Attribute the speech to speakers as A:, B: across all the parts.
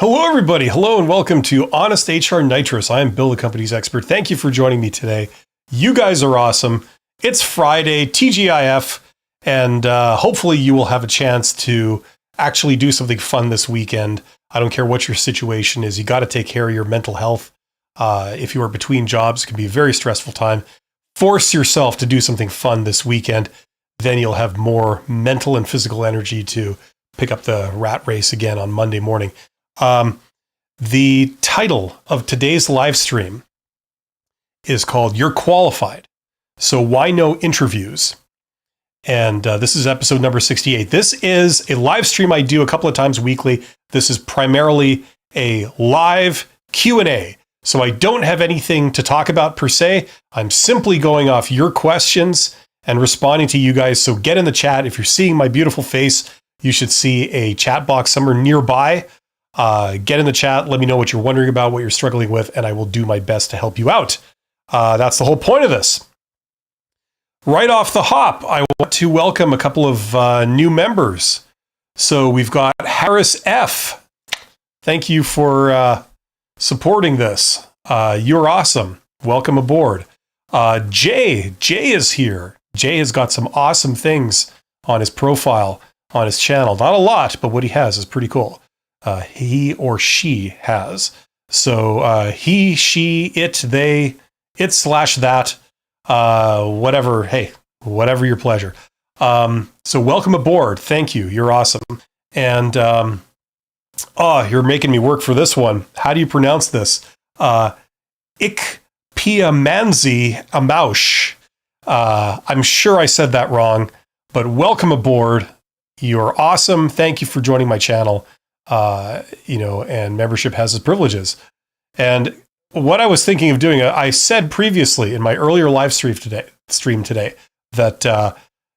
A: Hello, everybody. Hello, and welcome to Honest HR Nitrous. I am Bill, the company's expert. Thank you for joining me today. You guys are awesome. It's Friday, TGIF, and hopefully you will have a chance to actually do something fun this weekend. I don't care what your situation is. You got to take care of your mental health. If you are between jobs, it can be a very stressful time. Force yourself to do something fun this weekend. Then you'll have more mental and physical energy to pick up the rat race again on Monday morning. The title of today's live stream is called You're Qualified, So Why No Interviews? And this is episode number 68. This is a live stream I do a couple of times weekly. This is primarily a live Q&A. So I don't have anything to talk about per se. I'm simply going off your questions and responding to you guys. So get in the chat. If you're seeing my beautiful face, you should see a chat box somewhere nearby. Get in the chat, let me know what you're wondering about, what you're struggling with, and I will do my best to help you out. That's the whole point of this. Right off the hop, I want to welcome a couple of new members. So we've got Harris F. Thank you for supporting this. You're awesome. Welcome aboard. Jay is here. Jay has got some awesome things on his profile, on his channel. Not a lot, but what he has is pretty cool. He or she has. So he, she, it, they, it / that, whatever. Hey, whatever your pleasure. So welcome aboard. Thank you. You're awesome. And you're making me work for this one. How do you pronounce this? Ikpiamanzi Amaush. I'm sure I said that wrong, but welcome aboard. You're awesome. Thank you for joining my channel. And membership has its privileges. And what I was thinking of doing, I said previously in my earlier live stream today that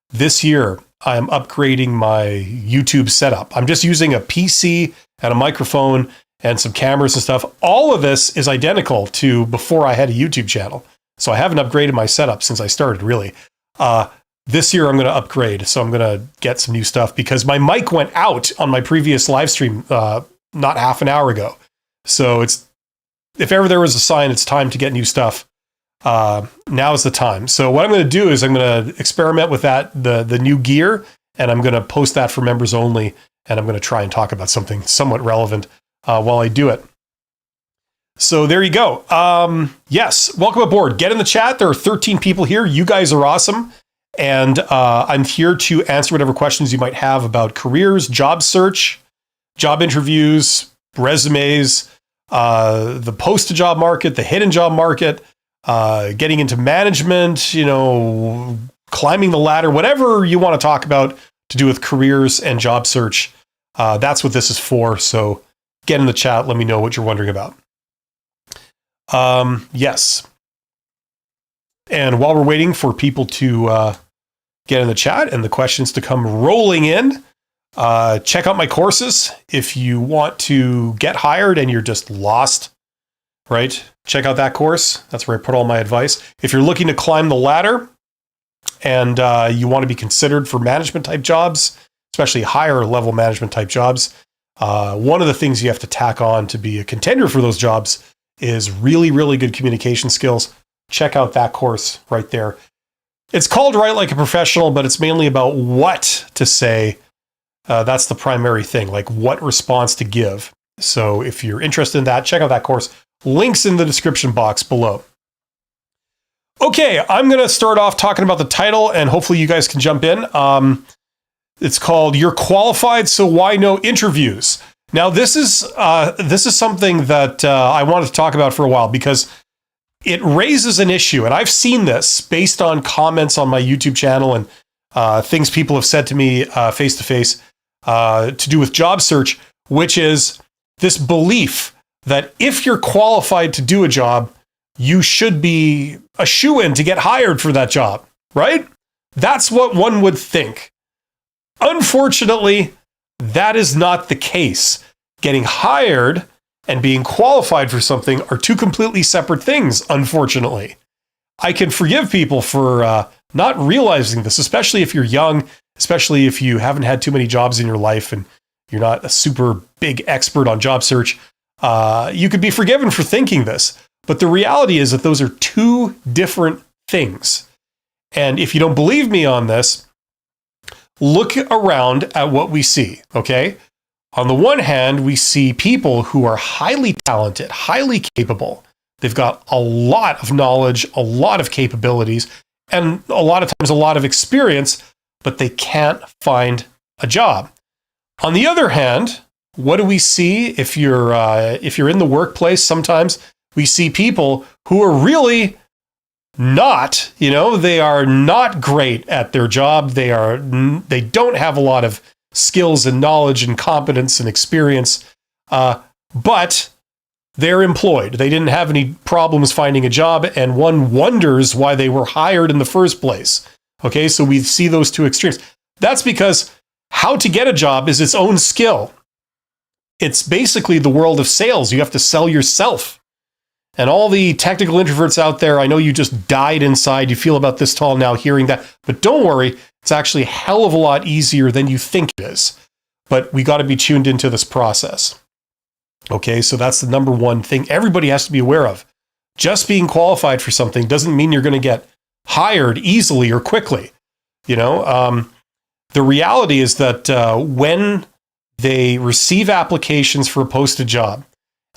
A: this year I am upgrading my YouTube setup. I'm just using a PC and a microphone and some cameras and stuff. All of this is identical to before I had a YouTube channel. So I haven't upgraded my setup since I started, really. This year I'm going to upgrade, so I'm going to get some new stuff because my mic went out on my previous live stream not half an hour ago. So if ever there was a sign it's time to get new stuff, now is the time. So what I'm going to do is I'm going to experiment with the new gear, and I'm going to post that for members only, and I'm going to try and talk about something somewhat relevant while I do it. So there you go. Yes, welcome aboard. Get in the chat. There are 13 people here. You guys are awesome. And I'm here to answer whatever questions you might have about careers, job search, job interviews, resumes, the post-to-job market, the hidden job market, getting into management, climbing the ladder, whatever you want to talk about to do with careers and job search. That's what this is for. So get in the chat. Let me know what you're wondering about. Yes. And while we're waiting for people to get in the chat and the questions to come rolling in, check out my courses. If you want to get hired and you're just lost, right? Check out that course. That's where I put all my advice. If you're looking to climb the ladder and you want to be considered for management type jobs, especially higher level management type jobs, one of the things you have to tack on to be a contender for those jobs is really, really good communication skills. Check out that course right there. It's called Write Like a Professional, but it's mainly about what to say. That's the primary thing, like what response to give. So if you're interested in that, check out that course. Links in the description box below. Okay, I'm going to start off talking about the title, and hopefully you guys can jump in. It's called You're Qualified, So Why No Interviews? Now, this is something that I wanted to talk about for a while because it raises an issue, and I've seen this based on comments on my YouTube channel and things people have said to me face-to-face to do with job search, which is this belief that if you're qualified to do a job, you should be a shoo-in to get hired for that job, right? That's what one would think. Unfortunately, that is not the case. Getting hired and being qualified for something are two completely separate things, unfortunately. I can forgive people for not realizing this, especially if you're young, especially if you haven't had too many jobs in your life and you're not a super big expert on job search, you could be forgiven for thinking this. But the reality is that those are two different things. And if you don't believe me on this, look around at what we see, okay? On the one hand, we see people who are highly talented, highly capable. They've got a lot of knowledge, a lot of capabilities, and a lot of times a lot of experience, but they can't find a job. On the other hand, what do we see if you're in the workplace? Sometimes we see people who are really not, they are not great at their job. They don't have a lot of skills and knowledge and competence and experience, but they're employed. They didn't have any problems finding a job, and one wonders why they were hired in the first place. Okay, so we see those two extremes. That's because how to get a job is its own skill. It's basically the world of sales. You have to sell yourself. And all the technical introverts out there, I know you just died inside. You feel about this tall now hearing that. But don't worry, it's actually a hell of a lot easier than you think it is. But we got to be tuned into this process. Okay, so that's the number one thing everybody has to be aware of. Just being qualified for something doesn't mean you're going to get hired easily or quickly. The reality is that when they receive applications for a posted job,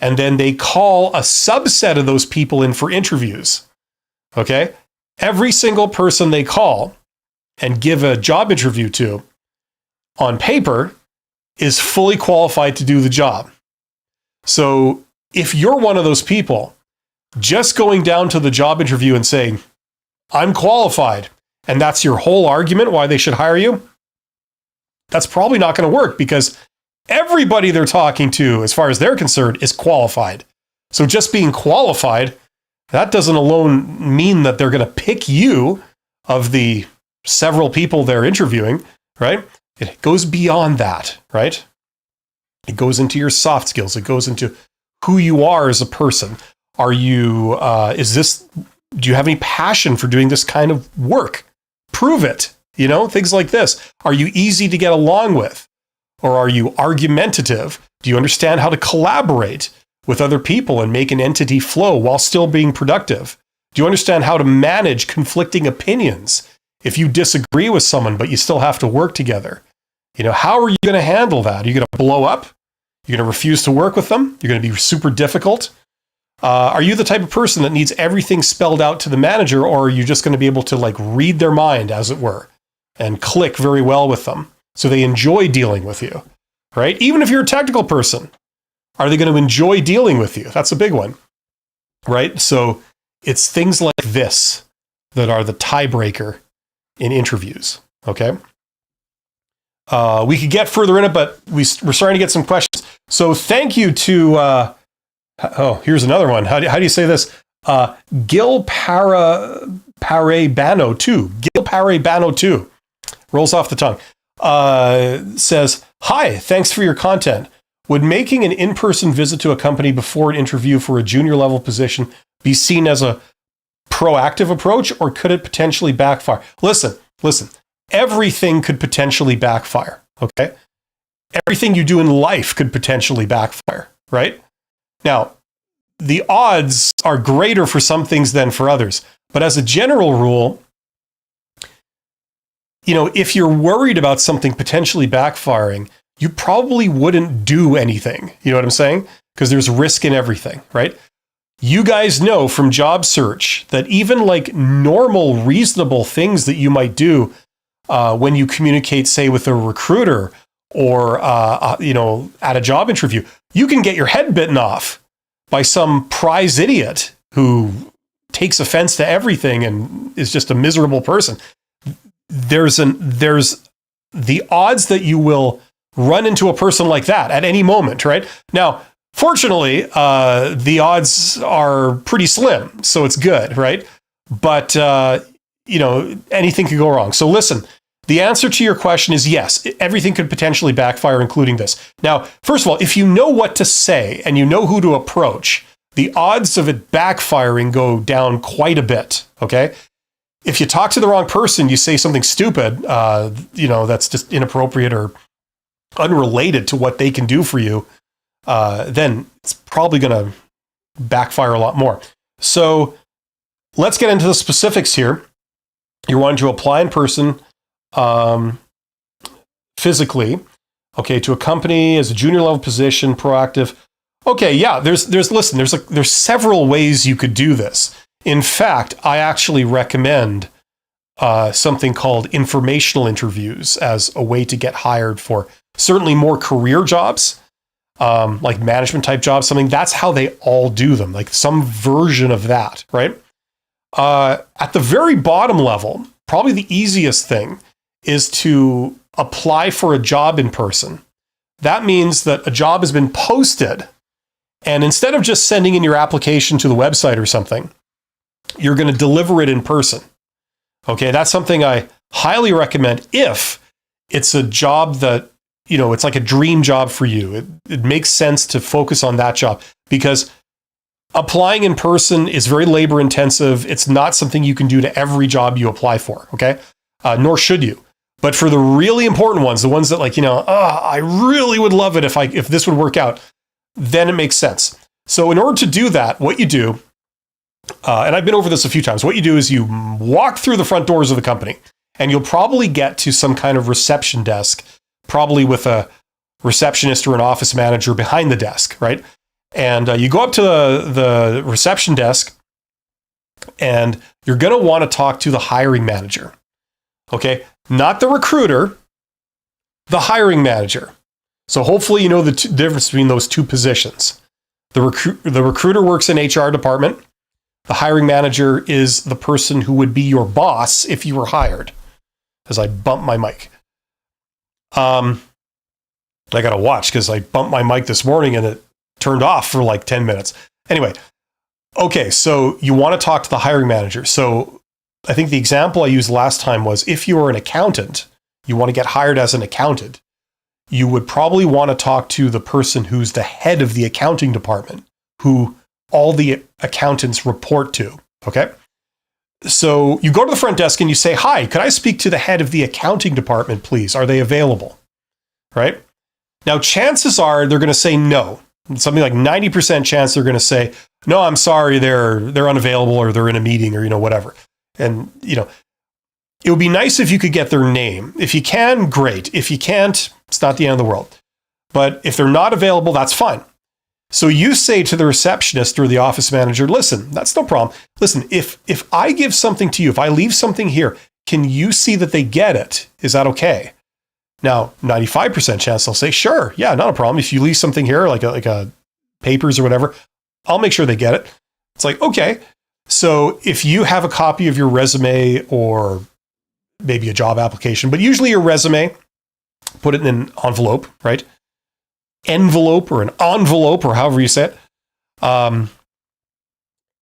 A: and then they call a subset of those people in for interviews, okay? Every single person they call and give a job interview to, on paper, is fully qualified to do the job. So if you're one of those people, just going down to the job interview and saying, I'm qualified, and that's your whole argument why they should hire you, that's probably not going to work, because everybody they're talking to, as far as they're concerned, is qualified. So just being qualified, that doesn't alone mean that they're going to pick you of the several people they're interviewing, right? It goes beyond that, right? It goes into your soft skills. It goes into who you are as a person. Are you, do you have any passion for doing this kind of work? Prove it, things like this. Are you easy to get along with? Or are you argumentative? Do you understand how to collaborate with other people and make an entity flow while still being productive? Do you understand how to manage conflicting opinions if you disagree with someone, but you still have to work together? How are you going to handle that? Are you going to blow up? You're going to refuse to work with them? You're going to be super difficult? Are you the type of person that needs everything spelled out to the manager, or are you just going to be able to read their mind, as it were, and click very well with them so they enjoy dealing with you, right? Even if you're a technical person, are they going to enjoy dealing with you? That's a big one, right? So it's things like this that are the tiebreaker in interviews, okay? We could get further in it, but we're starting to get some questions. So thank you to, here's another one. How do you say this? Gil Parebano 2. Gil Parebano 2. Rolls off the tongue. Says, hi, thanks for your content. Would making an in-person visit to a company before an interview for a junior level position be seen as a proactive approach, or could it potentially backfire? Listen, everything could potentially backfire, okay? Everything you do in life could potentially backfire, right? Now, the odds are greater for some things than for others. But as a general rule, if you're worried about something potentially backfiring, you probably wouldn't do anything. You know what I'm saying? Because there's risk in everything, right? You guys know from job search that even normal, reasonable things that you might do when you communicate, say, with a recruiter or, at a job interview, you can get your head bitten off by some prize idiot who takes offense to everything and is just a miserable person. There's the odds that you will run into a person like that at any moment, right? Now, fortunately, the odds are pretty slim, so it's good, right? But, anything could go wrong. So listen, the answer to your question is yes, everything could potentially backfire, including this. Now, first of all, if you know what to say and you know who to approach, the odds of it backfiring go down quite a bit, okay? If you talk to the wrong person, you say something stupid, that's just inappropriate or unrelated to what they can do for you, then it's probably going to backfire a lot more. So let's get into the specifics here. You're wanting to apply in person, physically, okay, to a company as a junior level position, proactive. Okay, yeah, there's several ways you could do this. In fact, I actually recommend something called informational interviews as a way to get hired for certainly more career jobs, like management type jobs, something. That's how they all do them, like some version of that, right? At the very bottom level, probably the easiest thing is to apply for a job in person. That means that a job has been posted, and instead of just sending in your application to the website or something, you're going to deliver it in person. Okay, that's something I highly recommend if it's a job that, it's like a dream job for you. It makes sense to focus on that job, because applying in person is very labor intensive. It's not something you can do to every job you apply for, okay? Nor should you. But for the really important ones, the ones that I really would love it if this would work out, then it makes sense. So in order to do that, what you do, and I've been over this a few times, what you do is you walk through the front doors of the company, and you'll probably get to some kind of reception desk, probably with a receptionist or an office manager behind the desk, right? And you go up to the reception desk, and you're going to want to talk to the hiring manager, okay? Not the recruiter, the hiring manager. So hopefully you know the difference between those two positions. The recruiter works in HR department. The hiring manager is the person who would be your boss if you were hired. As I bump my mic. I got to watch because I bumped my mic this morning and it turned off for like 10 minutes. Anyway, okay, so you want to talk to the hiring manager. So I think the example I used last time was if you were an accountant, you want to get hired as an accountant, you would probably want to talk to the person who's the head of the accounting department, who all the accountants report to, okay? So you go to the front desk and you say, "Hi, could I speak to the head of the accounting department, please? Are they available?" Right? Now, chances are they're going to say no. Something like 90% chance they're going to say, "No, I'm sorry, they're unavailable, or they're in a meeting, or whatever." And it would be nice if you could get their name. If you can, great. If you can't, it's not the end of the world. But if they're not available, that's fine. So you say to the receptionist or the office manager, "Listen, that's no problem. Listen, if I give something to you, if I leave something here, can you see that they get it? Is that okay?" Now, 95% chance they'll say, "Sure, yeah, not a problem. If you leave something here, like a papers or whatever, I'll make sure they get it." It's like, okay. So if you have a copy of your resume or maybe a job application, but usually your resume, put it in an envelope, right? Envelope or an envelope or however you say it, and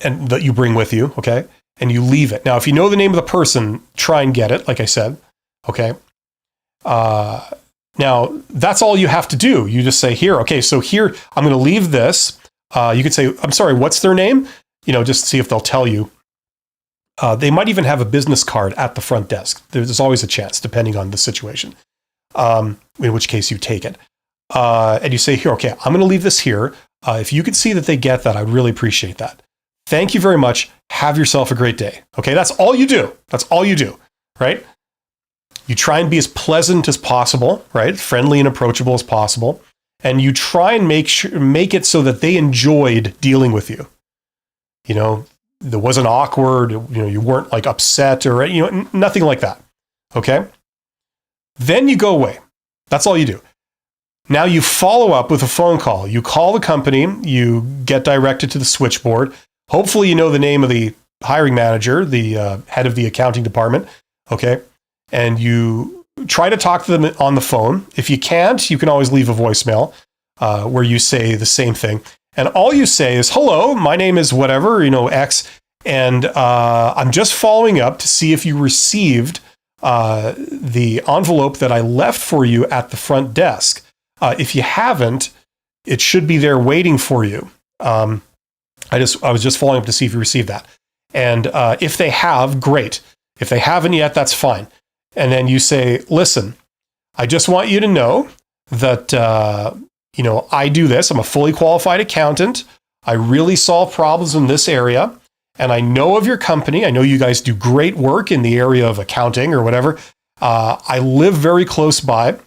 A: that you bring with you, okay? And you leave it. Now, if you know the name of the person, try and get it, like I said, okay? Now, that's all you have to do. You just say, "Here, okay, so here, I'm going to leave this." You could say, "I'm sorry, what's their name?" Just see if they'll tell you. They might even have a business card at the front desk. There's always a chance, depending on the situation, in which case you take it. And you say, "Here, okay, I'm going to leave this here. If you could see that they get that, I'd really appreciate that. Thank you very much. Have yourself a great day." Okay, that's all you do. That's all you do, right? You try and be as pleasant as possible, right? Friendly and approachable as possible. And you try and make it so that they enjoyed dealing with you. There wasn't awkward, you weren't like upset or, nothing like that. Okay? Then you go away. That's all you do. Now you follow up with a phone call. You call the company, you get directed to the switchboard. Hopefully you know the name of the hiring manager, the head of the accounting department. Okay? And you try to talk to them on the phone. If you can't, you can always leave a voicemail where you say the same thing. And all you say is, "Hello, my name is whatever, X, and I'm just following up to see if you received the envelope that I left for you at the front desk. If you haven't, it should be there waiting for you. I was just following up to see if you received that. And if they have, great. If they haven't yet, that's fine." And then you say, "Listen, I just want you to know that, I do this. I'm a fully qualified accountant. I really solve problems in this area. And I know of your company. I know you guys do great work in the area of accounting or whatever. I live very close by,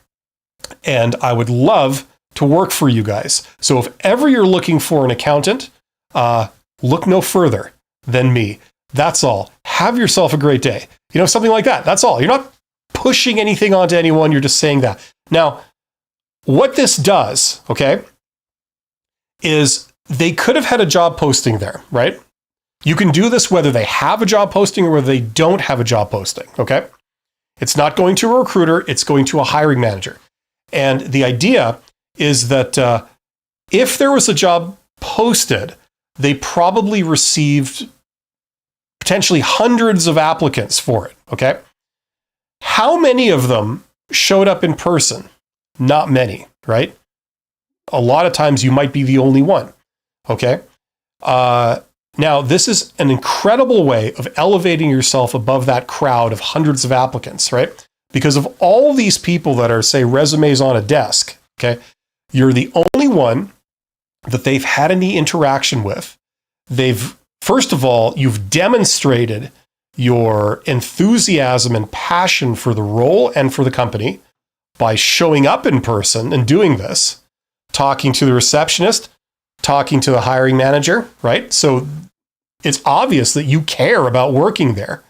A: and I would love to work for you guys. So if ever you're looking for an accountant, look no further than me. That's all. Have yourself a great day. Something like that. That's all. You're not pushing anything onto anyone. You're just saying that. Now, what this does, okay, is they could have had a job posting there, right? You can do this whether they have a job posting or whether they don't have a job posting, okay? It's not going to a recruiter. It's going to a hiring manager. And the idea is that if there was a job posted, they probably received potentially hundreds of applicants for it, okay? How many of them showed up in person? Not many, right? A lot of times you might be the only one, okay? Now, this is an incredible way of elevating yourself above that crowd of hundreds of applicants, right? Because of all these people that are, say, resumes on a desk, okay, you're the only one that they've had any interaction with. First of all, you've demonstrated your enthusiasm and passion for the role and for the company by showing up in person and doing this, talking to the receptionist, talking to the hiring manager, right? So it's obvious that you care about working there.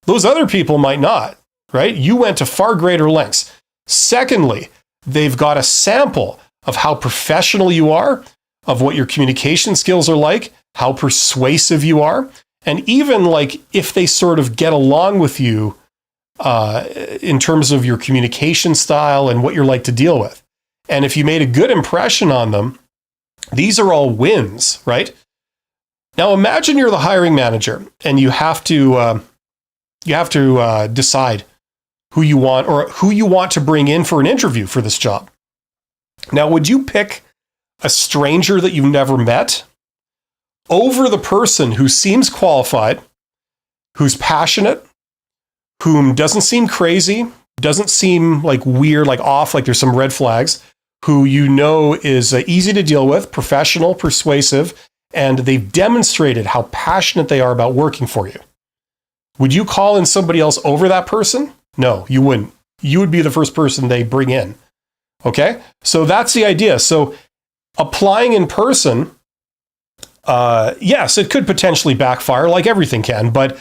A: Those other people might not, right? You went to far greater lengths. Secondly, they've got a sample of how professional you are, of what your communication skills are like, how persuasive you are, and even like if they sort of get along with you in terms of your communication style and what you're like to deal with. And if you made a good impression on them, these are all wins, right? Now imagine you're the hiring manager and you have to decide who you want to bring in for an interview for this job. Now, would you pick a stranger that you've never met over the person who seems qualified, who's passionate, whom doesn't seem crazy, doesn't seem like weird, like off, like there's some red flags, who is easy to deal with, professional, persuasive, and they've demonstrated how passionate they are about working for you? Would you call in somebody else over that person? No, you wouldn't. You would be the first person they bring in. Okay? So that's the idea. So applying in person, yes, it could potentially backfire, like everything can, but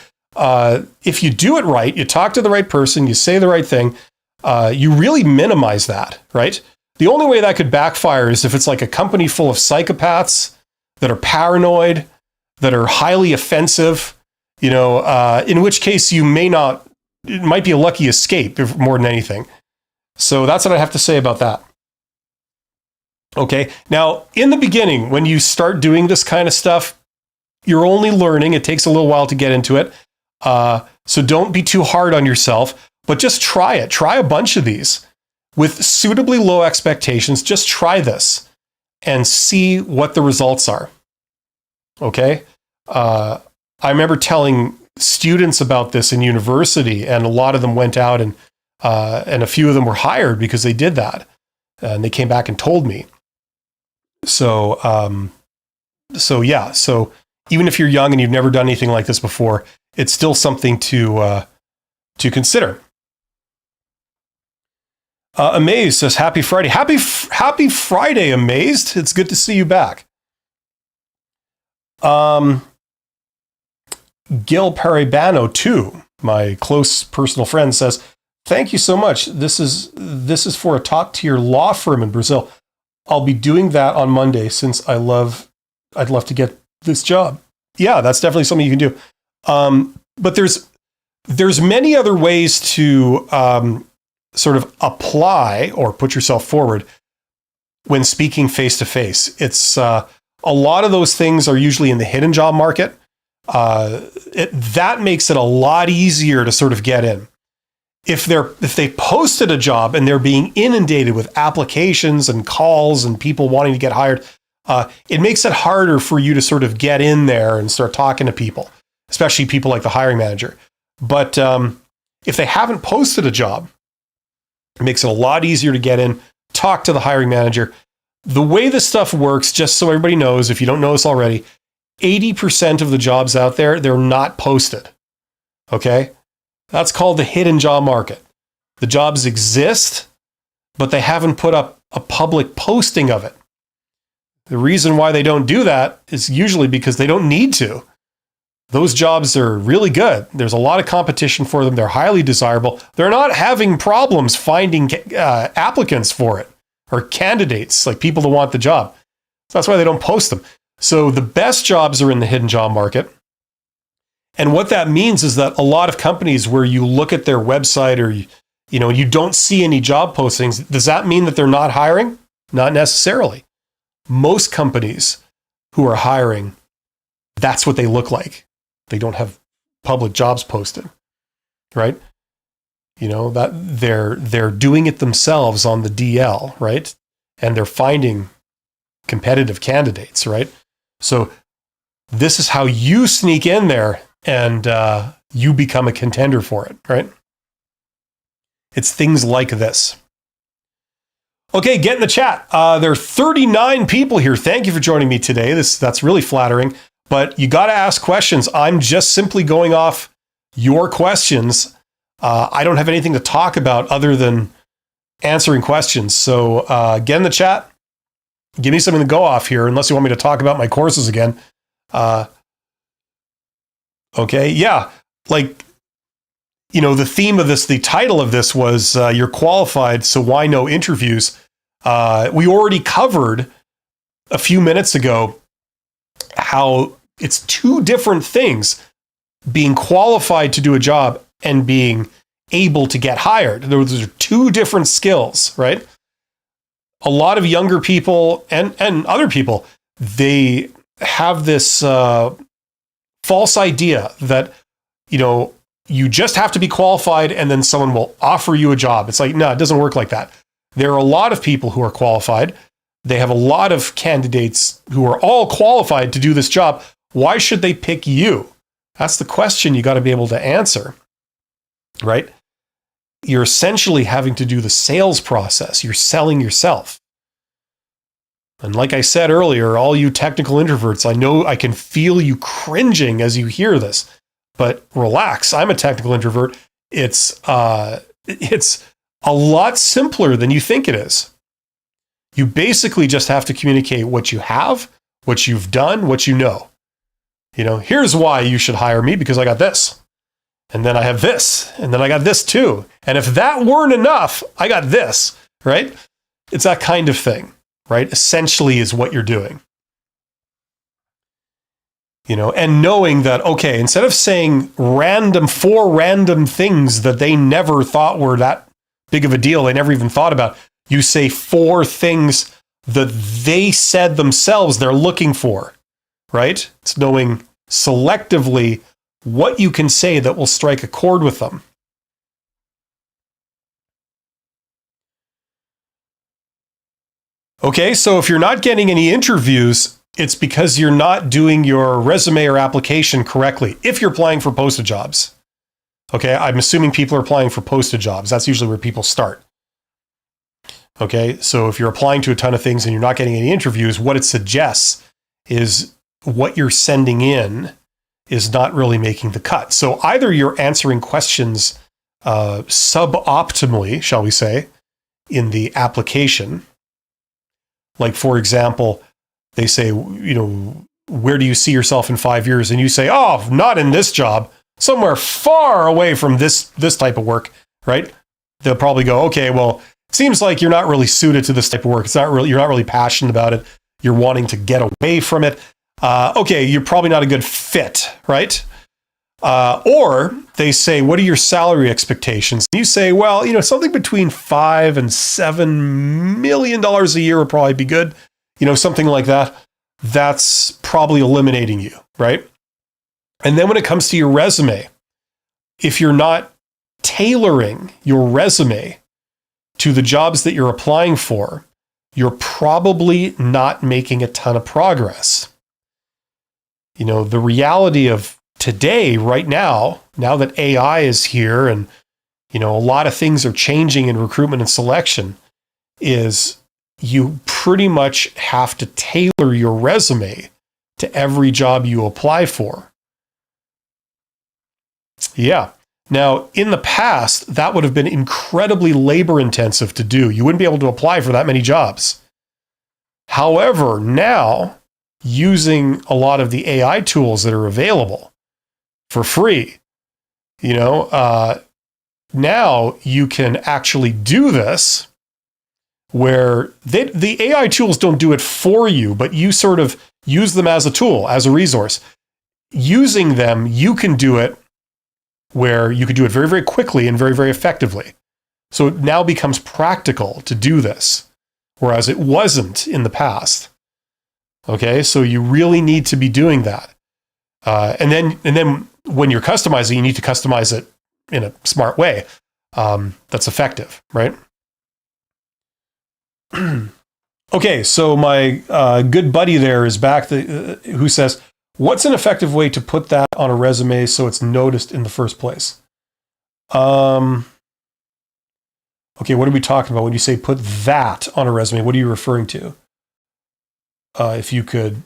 A: if you do it right, you talk to the right person, you say the right thing, you really minimize that, right? The only way that could backfire is if it's like a company full of psychopaths that are paranoid, that are highly offensive, in which case it might be a lucky escape more than anything. So that's what I have to say about that. Okay. Now, in the beginning, when you start doing this kind of stuff, you're only learning. It takes a little while to get into it. So don't be too hard on yourself, but just try it. Try a bunch of these with suitably low expectations. Just try this and see what the results are. Okay. I remember telling students about this in university, and a lot of them went out and a few of them were hired because they did that. And they came back and told me. So even if you're young and you've never done anything like this before, it's still something to consider. Amazed says, happy Friday. Happy Friday, Amazed. It's good to see you back. Gil Paribano, too, my close personal friend, says, thank you so much. This is for a top tier law firm in Brazil. I'll be doing that on Monday since I'd love to get this job. Yeah, that's definitely something you can do. But there's many other ways to sort of apply or put yourself forward when speaking face to face. It's a lot of those things are usually in the hidden job market. That makes it a lot easier to sort of get in. If they posted a job and they're being inundated with applications and calls and people wanting to get hired, it makes it harder for you to sort of get in there and start talking to people, especially people like the hiring manager. But if they haven't posted a job, it makes it a lot easier to get in, talk to the hiring manager. The way this stuff works, just so everybody knows, if you don't know this already, 80% of the jobs out there, they're not posted. Okay? That's called the hidden job market. The jobs exist, but they haven't put up a public posting of it. The reason why they don't do that is usually because they don't need to. Those jobs are really good. There's a lot of competition for them. They're highly desirable. They're not having problems finding applicants for it or candidates, like people that want the job. So that's why they don't post them. So the best jobs are in the hidden job market. And what that means is that a lot of companies where you look at their website or you don't see any job postings, does that mean that they're not hiring? Not necessarily. Most companies who are hiring, that's what they look like. They don't have public jobs posted, right? That they're doing it themselves on the DL, right? And they're finding competitive candidates, right? So this is how you sneak in there and you become a contender for it, right? It's things like this. Okay, get in the chat. There are 39 people here. Thank you for joining me today. That's really flattering. But you got to ask questions. I'm just simply going off your questions. I don't have anything to talk about other than answering questions. So get in the chat. Give me something to go off here, unless you want me to talk about my courses again. Okay, yeah. The theme of this, the title of this was you're qualified, so why no interviews? We already covered a few minutes ago how it's two different things, being qualified to do a job and being able to get hired. Those are two different skills, right? A lot of younger people and other people, they have this false idea that, you just have to be qualified and then someone will offer you a job. It's like, no, it doesn't work like that. There are a lot of people who are qualified. They have a lot of candidates who are all qualified to do this job. Why should they pick you? That's the question you got to be able to answer, right? You're essentially having to do the sales process. You're selling yourself. And like I said earlier, all you technical introverts, I know I can feel you cringing as you hear this, but relax. I'm a technical introvert. It's a lot simpler than you think it is. You basically just have to communicate what you have, what you've done, what you know. Here's why you should hire me, because I got this. And then I have this. And then I got this too. And if that weren't enough, I got this, right? It's that kind of thing, right? Essentially is what you're doing. And knowing that, okay, instead of saying four random things that they never thought were that big of a deal, they never even thought about, you say four things that they said themselves they're looking for, right? It's knowing selectively what you can say that will strike a chord with them. Okay, so if you're not getting any interviews, it's because you're not doing your resume or application correctly if you're applying for posted jobs. Okay, I'm assuming people are applying for posted jobs. That's usually where people start. Okay, so if you're applying to a ton of things and you're not getting any interviews, what it suggests is what you're sending in is not really making the cut. So either you're answering questions suboptimally, shall we say, in the application. Like, for example, they say, where do you see yourself in 5 years? And you say, oh, not in this job, somewhere far away from this type of work, right? They'll probably go, okay, well, it seems like you're not really suited to this type of work. You're not really passionate about it. You're wanting to get away from it. Okay, you're probably not a good fit, right? Or they say, what are your salary expectations? You say, well, something between $5 and $7 million a year would probably be good. Something like that. That's probably eliminating you, right? And then when it comes to your resume, if you're not tailoring your resume to the jobs that you're applying for, you're probably not making a ton of progress. The reality of today, right now that AI is here and, a lot of things are changing in recruitment and selection, is you pretty much have to tailor your resume to every job you apply for. Yeah. Now, in the past, that would have been incredibly labor intensive to do. You wouldn't be able to apply for that many jobs. However, now, using a lot of the AI tools that are available for free, now you can actually do this where the AI tools don't do it for you, but you sort of use them as a tool, as a resource. Using them, you can do it where you could do it very, very quickly and very, very effectively. So it now becomes practical to do this, whereas it wasn't in the past. Okay, so you really need to be doing that. And then when you're customizing, you need to customize it in a smart way that's effective, right? Okay, so my good buddy there is back, who says, what's an effective way to put that on a resume so it's noticed in the first place? Okay, what are we talking about when you say put that on a resume? What are you referring to? If you could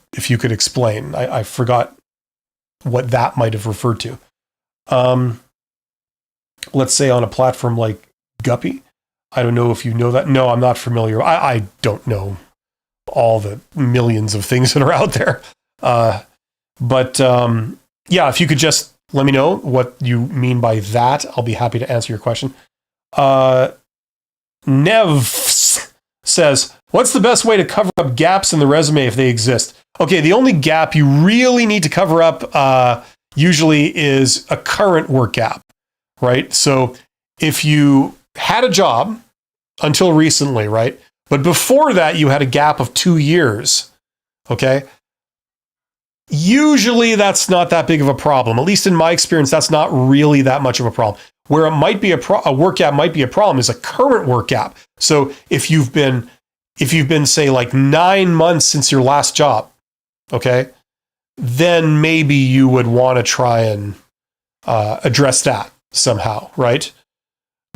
A: explain. I forgot what that might have referred to. Let's say on a platform like Guppy. I don't know if you know that. No, I'm not familiar. I don't know all the millions of things that are out there. But if you could just let me know what you mean by that, I'll be happy to answer your question. Nevs says, what's the best way to cover up gaps in the resume if they exist? Okay, the only gap you really need to cover up usually is a current work gap, right? So if you had a job until recently, right? But before that, you had a gap of 2 years, okay? Usually that's not that big of a problem. At least in my experience, that's not really that much of a problem. Where it might be a work gap might be a problem is a current work gap. So if you've been say like 9 months since your last job, okay, then maybe you would want to try and address that somehow, right?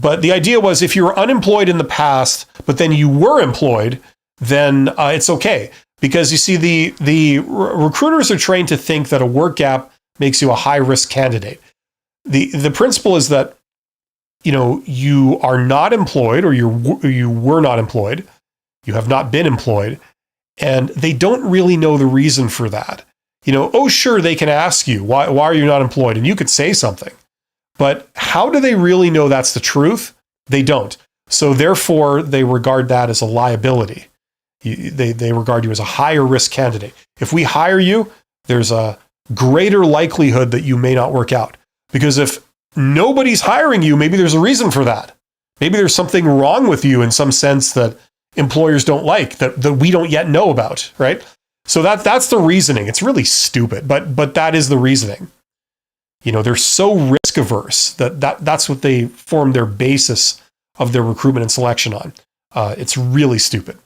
A: But the idea was if you were unemployed in the past, but then you were employed, then it's okay. Because you see, the recruiters are trained to think that a work gap makes you a high-risk candidate. The principle is that, you are not employed, or you were not employed, you have not been employed, and they don't really know the reason for that. Sure, they can ask you, why are you not employed? And you could say something. But how do they really know that's the truth? They don't. So therefore, they regard that as a liability. They regard you as a higher risk candidate. If we hire you, there's a greater likelihood that you may not work out. Because if nobody's hiring you, maybe there's a reason for that. Maybe there's something wrong with you in some sense that employers don't like, that we don't yet know about, right? So that's the reasoning. It's really stupid, but that is the reasoning. They're so risk averse that's what they form their basis of their recruitment and selection on. It's really stupid.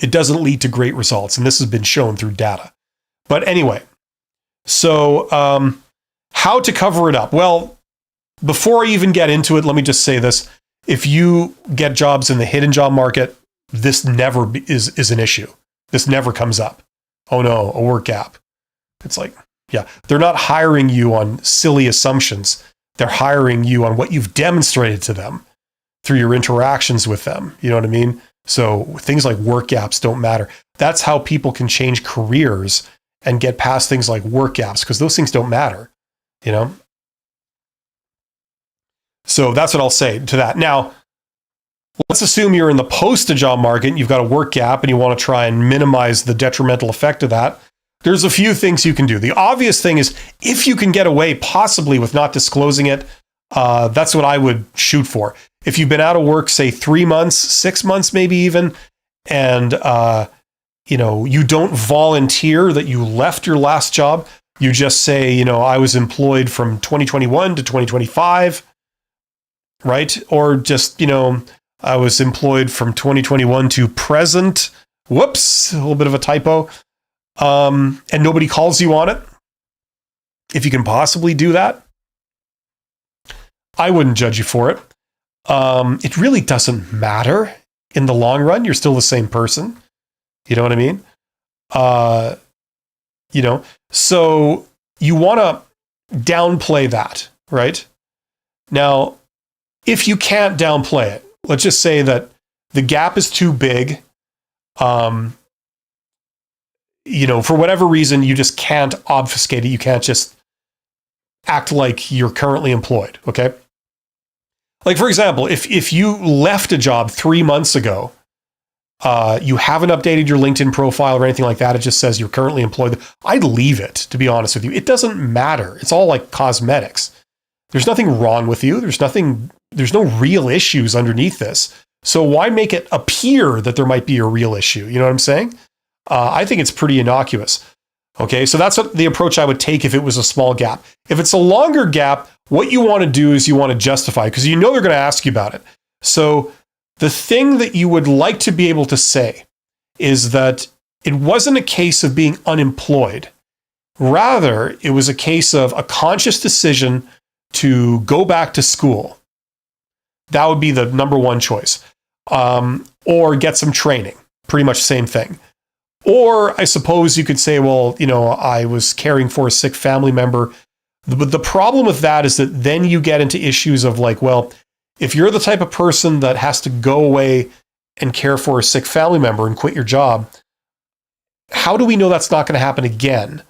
A: It doesn't lead to great results, and this has been shown through data. But anyway, so how to cover it up? Well, before I even get into it, let me just say this. If you get jobs in the hidden job market, this never is an issue. This never comes up. Oh no, a work gap. It's like, yeah, they're not hiring you on silly assumptions. They're hiring you on what you've demonstrated to them through your interactions with them. You know what I mean? So things like work gaps don't matter. That's how people can change careers and get past things like work gaps, because those things don't matter, So that's what I'll say to that. Now, let's assume you're in the post-job market and you've got a work gap and you want to try and minimize the detrimental effect of that. There's a few things you can do. The obvious thing is, if you can get away possibly with not disclosing it, that's what I would shoot for. If you've been out of work, say 3 months, 6 months, maybe even, and you don't volunteer that you left your last job, you just say, I was employed from 2021 to 2025, right? Or just, I was employed from 2021 to present. Whoops, a little bit of a typo. And nobody calls you on it. If you can possibly do that, I wouldn't judge you for it. It really doesn't matter in the long run, you're still the same person. You know what I mean? So you want to downplay that, right? Now, if you can't downplay it, let's just say that the gap is too big. For whatever reason, you just can't obfuscate it. You can't just act like you're currently employed, okay? Like, for example, if you left a job 3 months ago, you haven't updated your LinkedIn profile or anything like that, it just says you're currently employed, I'd leave it, to be honest with you. It doesn't matter. It's all like cosmetics. There's nothing wrong with you. There's no real issues underneath this. So why make it appear that there might be a real issue? You know what I'm saying? I think it's pretty innocuous. Okay, so that's the approach I would take if it was a small gap. If it's a longer gap, what you want to do is you want to justify, because you know they're going to ask you about it. So the thing that you would like to be able to say is that it wasn't a case of being unemployed. Rather, it was a case of a conscious decision to go back to school. That would be the number one choice. Or get some training. Pretty much the same thing. Or I suppose you could say, well, I was caring for a sick family member. But the problem with that is that then you get into issues of like, well, if you're the type of person that has to go away and care for a sick family member and quit your job, how do we know that's not going to happen again?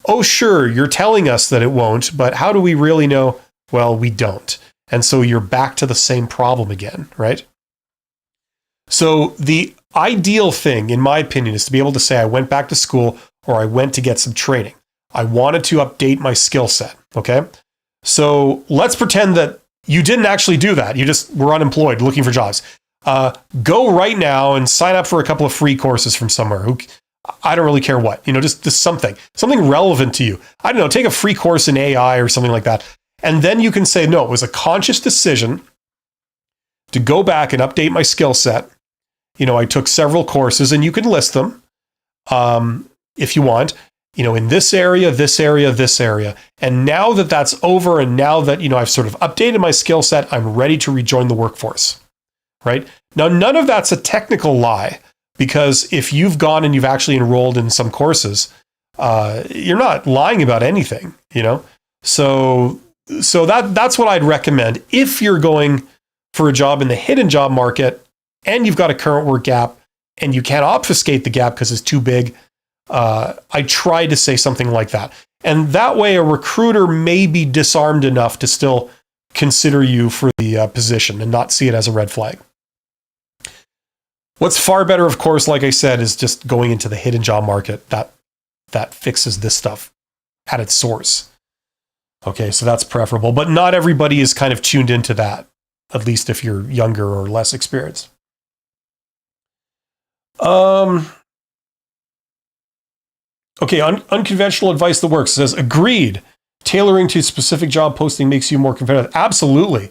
A: Oh, sure, you're telling us that it won't, but how do we really know? Well, we don't. And so you're back to the same problem again, right? So the ideal thing, in my opinion, is to be able to say, I went back to school or I went to get some training. I wanted to update my skill set, okay? So let's pretend that you didn't actually do that. You just were unemployed, looking for jobs. Go right now and sign up for a couple of free courses from somewhere. I don't really care what, just something relevant to you. I don't know, take a free course in AI or something like that. And then you can say, no, it was a conscious decision to go back and update my skill set. I took several courses, and you can list them if you want, in this area, this area, this area. And now that that's over, and now that, I've sort of updated my skill set, I'm ready to rejoin the workforce, right? Now, none of that's a technical lie, because if you've gone and you've actually enrolled in some courses, you're not lying about anything, So that's what I'd recommend. If you're going for a job in the hidden job market and you've got a current work gap and you can't obfuscate the gap because it's too big, I try to say something like that. And that way a recruiter may be disarmed enough to still consider you for the position and not see it as a red flag. What's far better, of course, like I said, is just going into the hidden job market. That fixes this stuff at its source. Okay, so that's preferable, but not everybody is kind of tuned into that, at least if you're younger or less experienced. Okay, unconventional advice that works. It says, agreed. Tailoring to specific job posting makes you more competitive. Absolutely.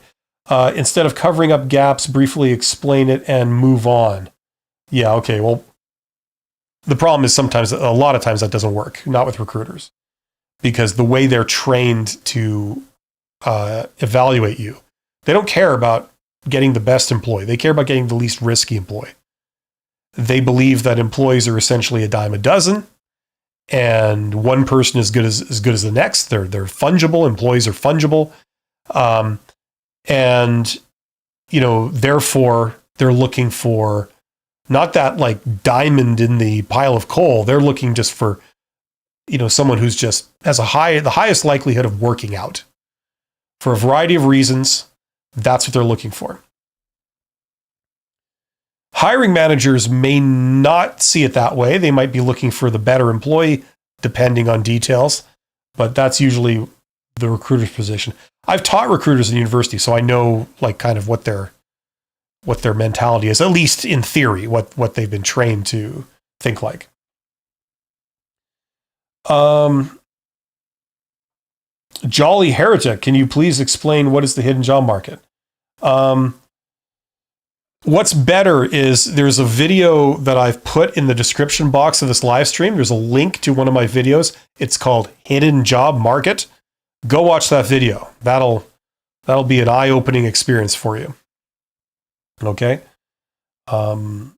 A: Instead of covering up gaps, briefly explain it and move on. Yeah, okay, well, the problem is a lot of times that doesn't work, not with recruiters. Because the way they're trained to evaluate you, they don't care about getting the best employee. They care about getting the least risky employee. They believe that employees are essentially a dime a dozen, and one person is as good as the next. They're fungible. Employees are fungible, and therefore they're looking for not that like diamond in the pile of coal. They're looking just for someone who's just has the highest likelihood of working out for a variety of reasons. That's what they're looking for. Hiring managers may not see it that way. They might be looking for the better employee, depending on details, but that's usually the recruiter's position. I've taught recruiters in university, so I know like kind of what their mentality is, at least in theory, what they've been trained to think like. Jolly Heretic, can you please explain what is the hidden job market? What's better is there's a video that I've put in the description box of this live stream. There's a link to one of my videos. It's called Hidden Job Market. Go watch that video. That'll be an eye-opening experience for you. Okay? So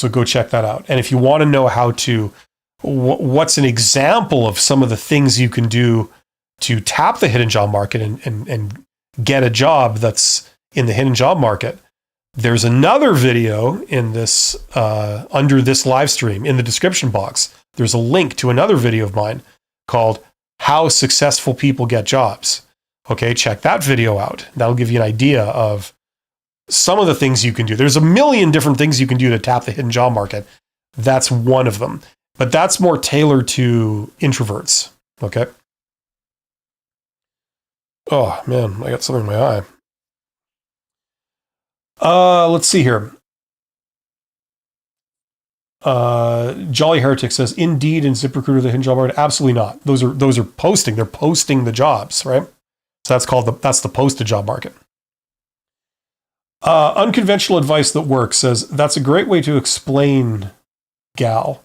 A: go check that out. And if you want to know how to, what's an example of some of the things you can do to tap the hidden job market and get a job that's in the hidden job market, there's another video in this, under this live stream in the description box. There's a link to another video of mine called How Successful People Get Jobs. Okay, check that video out. That'll give you an idea of some of the things you can do. There's a million different things you can do to tap the hidden job market. That's one of them. But that's more tailored to introverts. Okay. Oh, man, I got something in my eye. Let's see here. Jolly Heretic says, Indeed and ZipRecruiter, the hidden job market. Absolutely not. Those are posting. They're posting the jobs, right? So that's the posted job market. Unconventional advice that works says, that's a great way to explain, gal.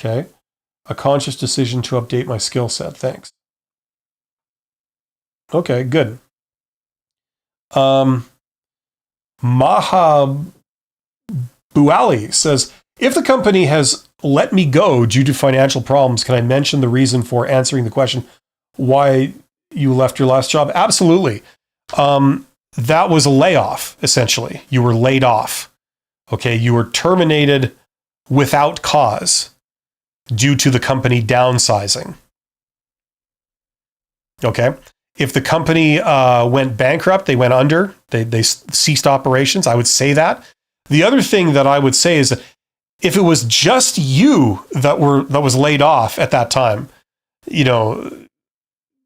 A: Okay. A conscious decision to update my skill set. Thanks. Okay, good. Maha Buali says, if the company has let me go due to financial problems, can I mention the reason for answering the question, why you left your last job? Absolutely. That was a layoff, essentially. You were laid off. Okay, you were terminated without cause due to the company downsizing. Okay, if the company went bankrupt, they went under, they ceased operations, I would say that. The other thing that I would say is that if it was just you that was laid off at that time,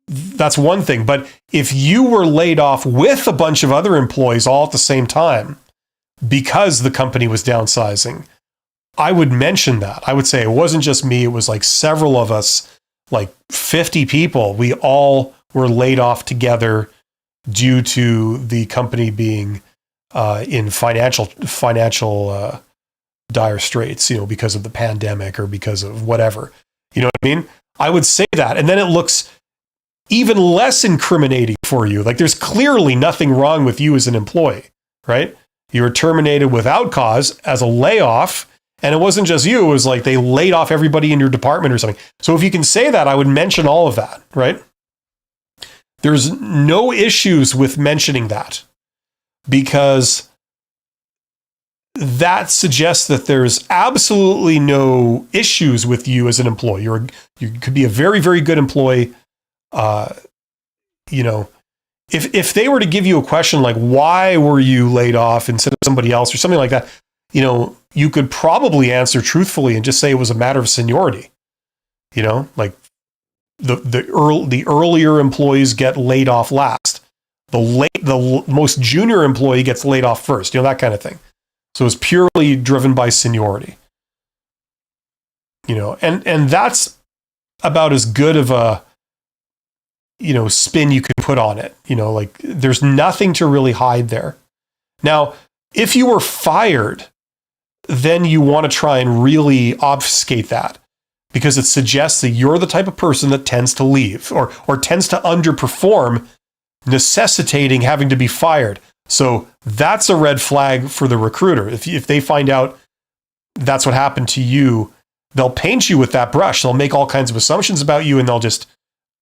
A: that's one thing. But if you were laid off with a bunch of other employees all at the same time because the company was downsizing, I would mention that. I would say it wasn't just me. It was like several of us, like 50 people. We all were laid off together due to the company being in financial dire straits, because of the pandemic or because of whatever. You know what I mean? I would say that. And then it looks even less incriminating for you. Like there's clearly nothing wrong with you as an employee, right? You were terminated without cause as a layoff. And it wasn't just you. It was like they laid off everybody in your department or something. So if you can say that, I would mention all of that, right? There's no issues with mentioning that because that suggests that there's absolutely no issues with you as an employee. You could be a very, very good employee. If they were to give you a question like, why were you laid off instead of somebody else or something like that, you could probably answer truthfully and just say it was a matter of seniority. Like the earlier employees get laid off last. The most junior employee gets laid off first, that kind of thing. So it's purely driven by seniority. And that's about as good of a spin you can put on it. Like there's nothing to really hide there. Now, if you were fired, then you want to try and really obfuscate that because it suggests that you're the type of person that tends to leave or tends to underperform, necessitating having to be fired. So that's a red flag for the recruiter. If they find out that's what happened to you, they'll paint you with that brush. They'll make all kinds of assumptions about you and they'll just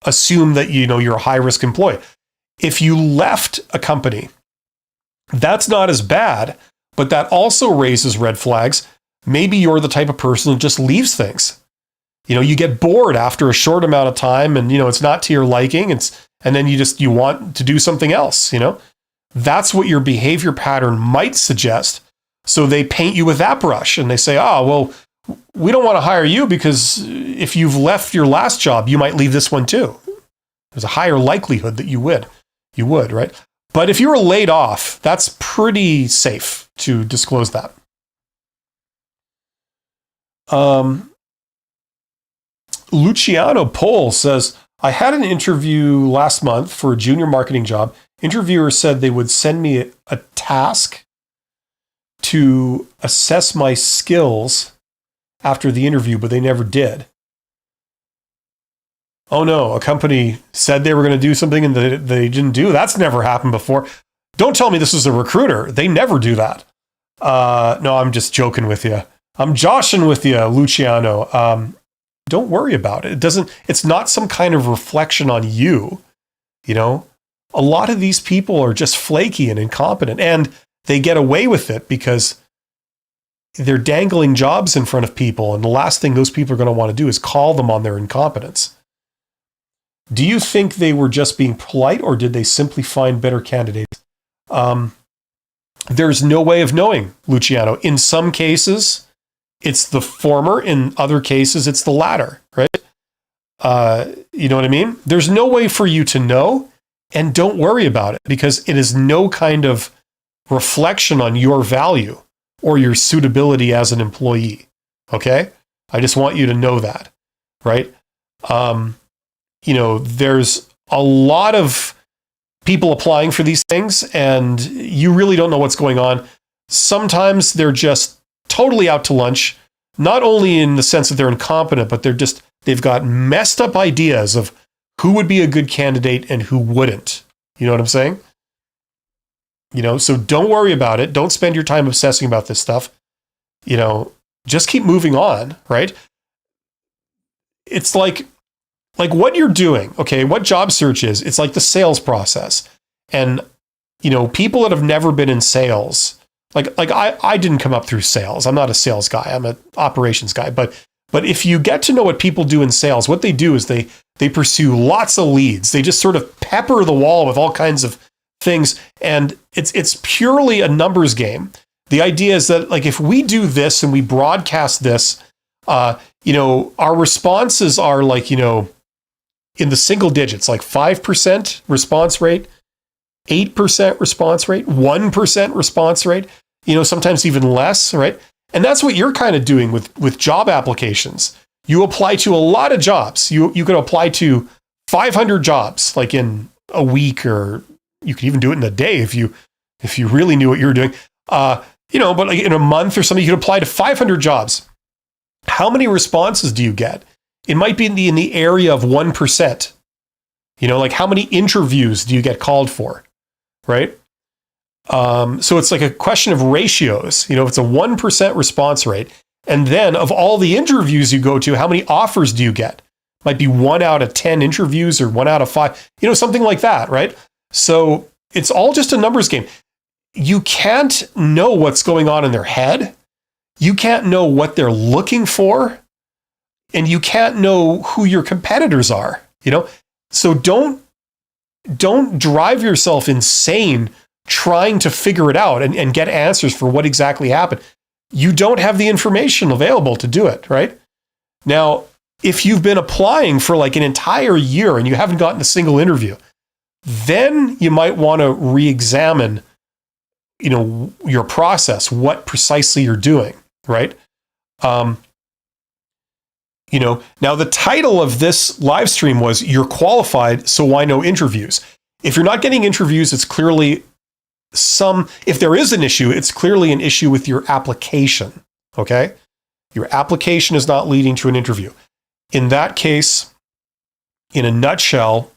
A: assume that you're a high-risk employee. If you left a company, that's not as bad, but that also raises red flags. Maybe you're the type of person who just leaves things. You get bored after a short amount of time and, it's not to your liking. And then you want to do something else, That's what your behavior pattern might suggest. So they paint you with that brush and they say, we don't want to hire you because if you've left your last job, you might leave this one too. There's a higher likelihood that you would, right? But if you were laid off, that's pretty safe to disclose that. Luciano Pole says, I had an interview last month for a junior marketing job. Interviewer said they would send me a task to assess my skills after the interview, but they never did. Oh no, a company said they were going to do something and they didn't do. That's never happened before. Don't tell me this is a recruiter. They never do that. No, I'm just joking with you. I'm joshing with you, Luciano. Don't worry about it. It's not some kind of reflection on you. You know, a lot of these people are just flaky and incompetent, and they get away with it because they're dangling jobs in front of people. And the last thing those people are going to want to do is call them on their incompetence. Do you think they were just being polite, or did they simply find better candidates? There's no way of knowing, Luciano. In some cases, it's the former. In other cases, it's the latter, right? You know what I mean? There's no way for you to know, and don't worry about it because it is no kind of reflection on your value or your suitability as an employee. Okay? I just want you to know that, right? You know, there's a lot of people applying for these things, and you really don't know what's going on. Sometimes they're just totally out to lunch, not only in the sense that they're incompetent, but they've got messed up ideas of who would be a good candidate and who wouldn't. You know what I'm saying? You know, so don't worry about it. Don't spend your time obsessing about this stuff. You know, just keep moving on, right? It's like what you're doing, okay, what job search is, it's like the sales process. And, you know, people that have never been in sales, like I didn't come up through sales. I'm not a sales guy. I'm an operations guy. But if you get to know what people do in sales, what they do is they pursue lots of leads. They just sort of pepper the wall with all kinds of things. And it's purely a numbers game. The idea is that, like, if we do this and we broadcast this, you know, our responses are like, you know, in the single digits, like 5% response rate, 8% response rate, 1% response rate, you know, sometimes even less, right? And that's what you're kind of doing with job applications. You apply to a lot of jobs. You could apply to 500 jobs, like in a week, or you could even do it in a day if you really knew what you were doing. You know, but like in a month or something, you could apply to 500 jobs. How many responses do you get? It might be in the area of 1%. You know, like how many interviews do you get called for, right? So it's like a question of ratios. You know, if it's a 1% response rate, and then of all the interviews you go to, how many offers do you get? Might be 1 out of 10 interviews or 1 out of 5, you know, something like that, right? So it's all just a numbers game. You can't know what's going on in their head. You can't know what they're looking for. And you can't know who your competitors are, you know? So don't drive yourself insane trying to figure it out and get answers for what exactly happened. You don't have the information available to do it, right? Now, if you've been applying for like an entire year and you haven't gotten a single interview, then you might want to re-examine, you know, your process, what precisely you're doing, right? You know, now the title of this live stream was "You're Qualified, so why no interviews?" If you're not getting interviews, it's clearly if there is an issue, it's clearly an issue with your application, okay? Your application is not leading to an interview. In that case, in a nutshell,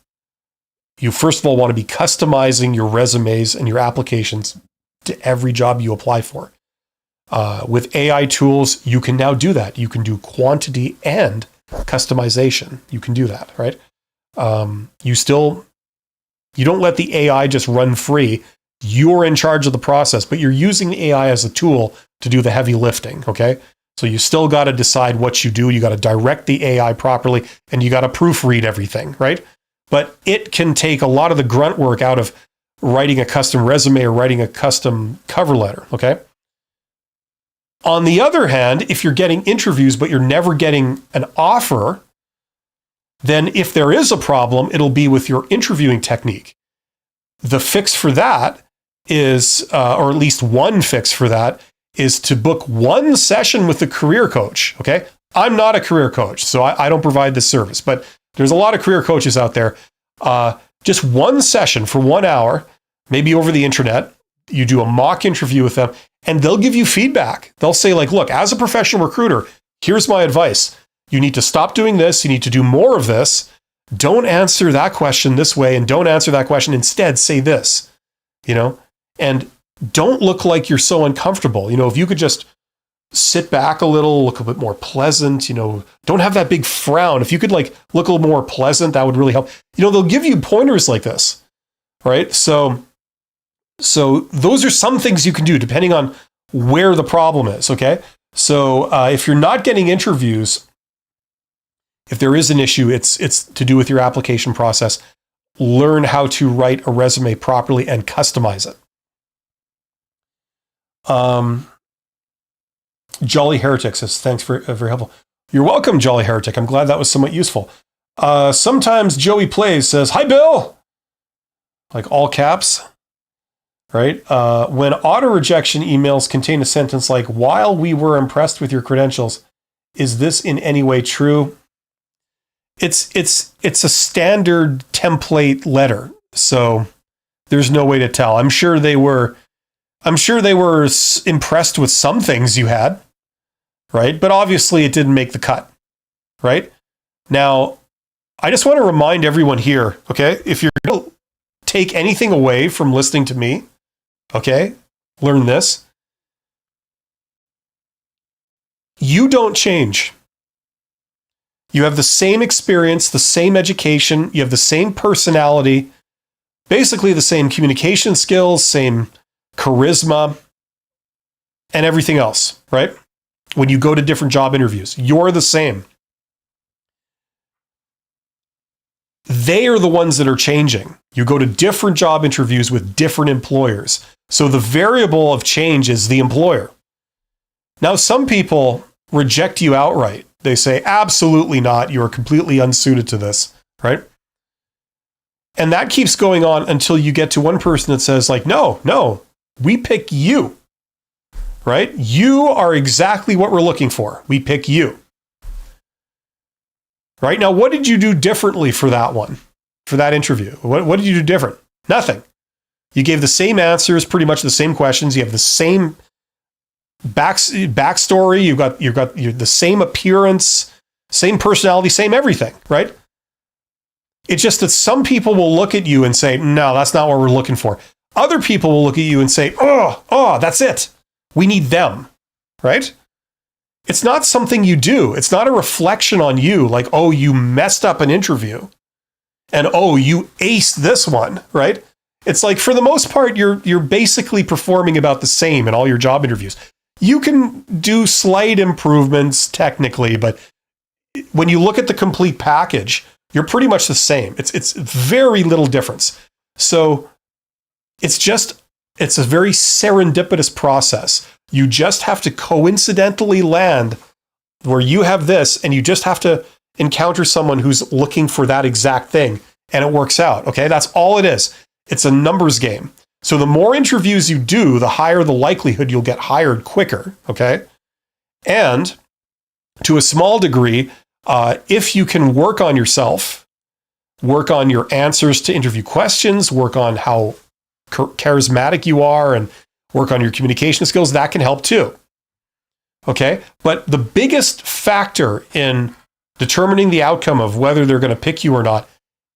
A: you first of all want to be customizing your resumes and your applications to every job you apply for. With AI tools, you can now do that. You can do quantity and customization. You can do that, right? You don't let the AI just run free. You're in charge of the process, but you're using the AI as a tool to do the heavy lifting, okay? So you still got to decide what you do. You got to direct the AI properly, and you got to proofread everything, right? But it can take a lot of the grunt work out of writing a custom resume or writing a custom cover letter, okay? On the other hand, if you're getting interviews, but you're never getting an offer, then if there is a problem, it'll be with your interviewing technique. The fix for that is, or at least one fix for that, is to book one session with a career coach, okay? I'm not a career coach, so I don't provide this service, but there's a lot of career coaches out there. Just one session for 1 hour, maybe over the internet. You do a mock interview with them, and they'll give you feedback. They'll say, like, look, as a professional recruiter, here's my advice. You need to stop doing this. You need to do more of this. Don't answer that question this way, and don't answer that question. Instead, say this. You know, And don't look like you're so uncomfortable. If you could just sit back a little, look a bit more pleasant, don't have that big frown. If you could look a little more pleasant, that would really help. They'll give you pointers like this, right? So those are some things you can do depending on where the problem is, okay? So if you're not getting interviews, if there is an issue, it's to do with your application process. Learn how to write a resume properly and customize it. Jolly Heretic says, thanks for very helpful. You're welcome, Jolly Heretic. I'm glad that was somewhat useful. Sometimes Joey Plays says, hi, Bill. Like all caps, right? When auto-rejection emails contain a sentence like, while we were impressed with your credentials, is this in any way true? It's a standard template letter, so there's no way to tell. I'm sure they were impressed with some things you had, right? But obviously it didn't make the cut, right? Now, I just want to remind everyone here, okay? If you're going to take anything away from listening to me, okay? Learn this. You don't change. You have the same experience, the same education, you have the same personality, basically the same communication skills, same charisma, and everything else, right? When you go to different job interviews, you're the same. They are the ones that are changing. You go to different job interviews with different employers. So the variable of change is the employer. Now, some people reject you outright. They say, absolutely not. You are completely unsuited to this, right? And that keeps going on until you get to one person that says, no, we pick you, right? You are exactly what we're looking for. We pick you. Right? Now, what did you do differently for that one, for that interview? What did you do different? Nothing. You gave the same answers, pretty much the same questions. You have the same backstory. You've got the same appearance, same personality, same everything, right? It's just that some people will look at you and say, no, that's not what we're looking for. Other people will look at you and say, oh, that's it. We need them, right? It's not something you do. It's not a reflection on you, like, oh, you messed up an interview and oh, you aced this one, right? It's like, for the most part, you're basically performing about the same in all your job interviews. You can do slight improvements technically, but when you look at the complete package, you're pretty much the same. It's very little difference. So it's a very serendipitous process. You just have to coincidentally land where you have this, and you just have to encounter someone who's looking for that exact thing, and it works out. Okay, that's all it is. It's a numbers game. So the more interviews you do, the higher the likelihood you'll get hired quicker. Okay, and to a small degree, if you can work on yourself, work on your answers to interview questions, work on how charismatic you are, and work on your communication skills, that can help too. Okay? But the biggest factor in determining the outcome of whether they're going to pick you or not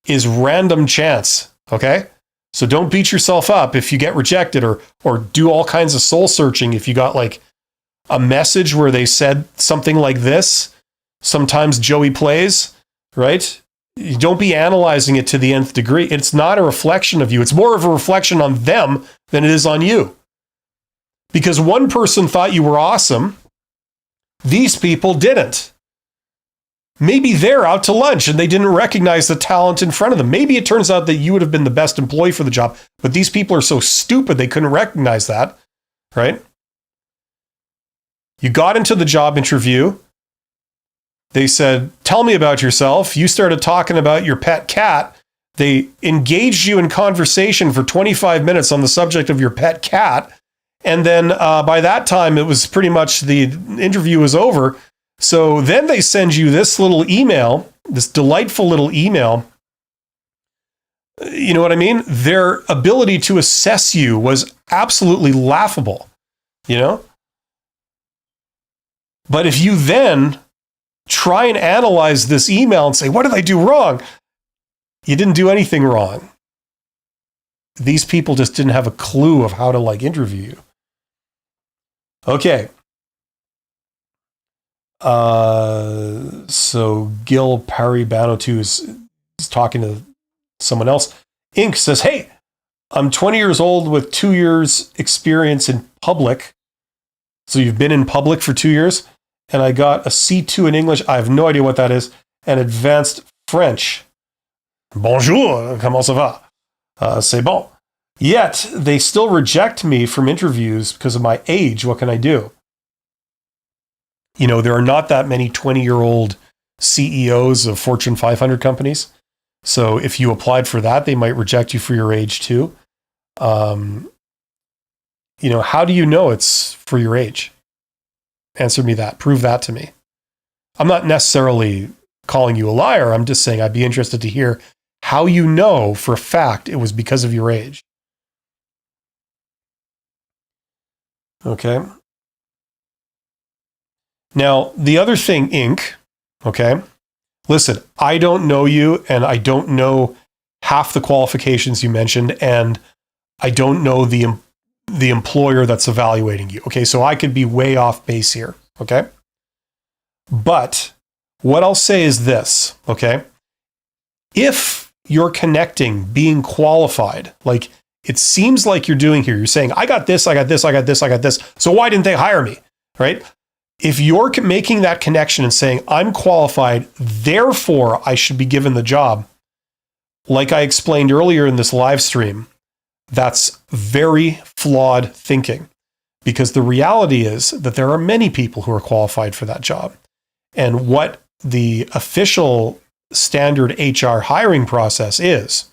A: is random chance. Okay? So don't beat yourself up if you get rejected, or do all kinds of soul searching if you got like a message where they said something like this. Sometimes Joey Plays, right? You don't be analyzing it to the nth degree. It's not a reflection of you. It's more of a reflection on them than it is on you. Because one person thought you were awesome. These people didn't. Maybe they're out to lunch and they didn't recognize the talent in front of them. Maybe it turns out that you would have been the best employee for the job, but these people are so stupid they couldn't recognize that, right? You got into the job interview. They said, tell me about yourself. You started talking about your pet cat. They engaged you in conversation for 25 minutes on the subject of your pet cat. And then by that time, it was pretty much the interview was over. So then they send you this little email, this delightful little email. You know what I mean? Their ability to assess you was absolutely laughable, you know? But if you then try and analyze this email and say, what did I do wrong? You didn't do anything wrong. these people just didn't have a clue of how to like interview you. Okay. So Gil Paribano is talking to someone else. Inc. says, hey, I'm 20 years old with 2 years experience in public. So you've been in public for 2 years, and I got a C2 in English. I have no idea what that is. And advanced French. Bonjour, comment ça va? C'est bon. Yet they still reject me from interviews because of my age. What can I do? You know, there are not that many 20-year-old CEOs of Fortune 500 companies. So if you applied for that, they might reject you for your age too. You know, how do you know it's for your age? Answer me that. Prove that to me. I'm not necessarily calling you a liar. I'm just saying I'd be interested to hear how you know for a fact it was because of your age. Okay. Now, the other thing, Inc., okay, listen, I don't know you, and I don't know half the qualifications you mentioned, and I don't know the employer that's evaluating you. Okay, so I could be way off base here, okay? But what I'll say is this, okay? If you're connecting being qualified, like it seems like you're doing here, you're saying, I got this, I got this, I got this, I got this, so why didn't they hire me, right? If you're making that connection and saying, I'm qualified, therefore I should be given the job, like I explained earlier in this live stream, that's very flawed thinking, because the reality is that there are many people who are qualified for that job. And what the official standard HR hiring process is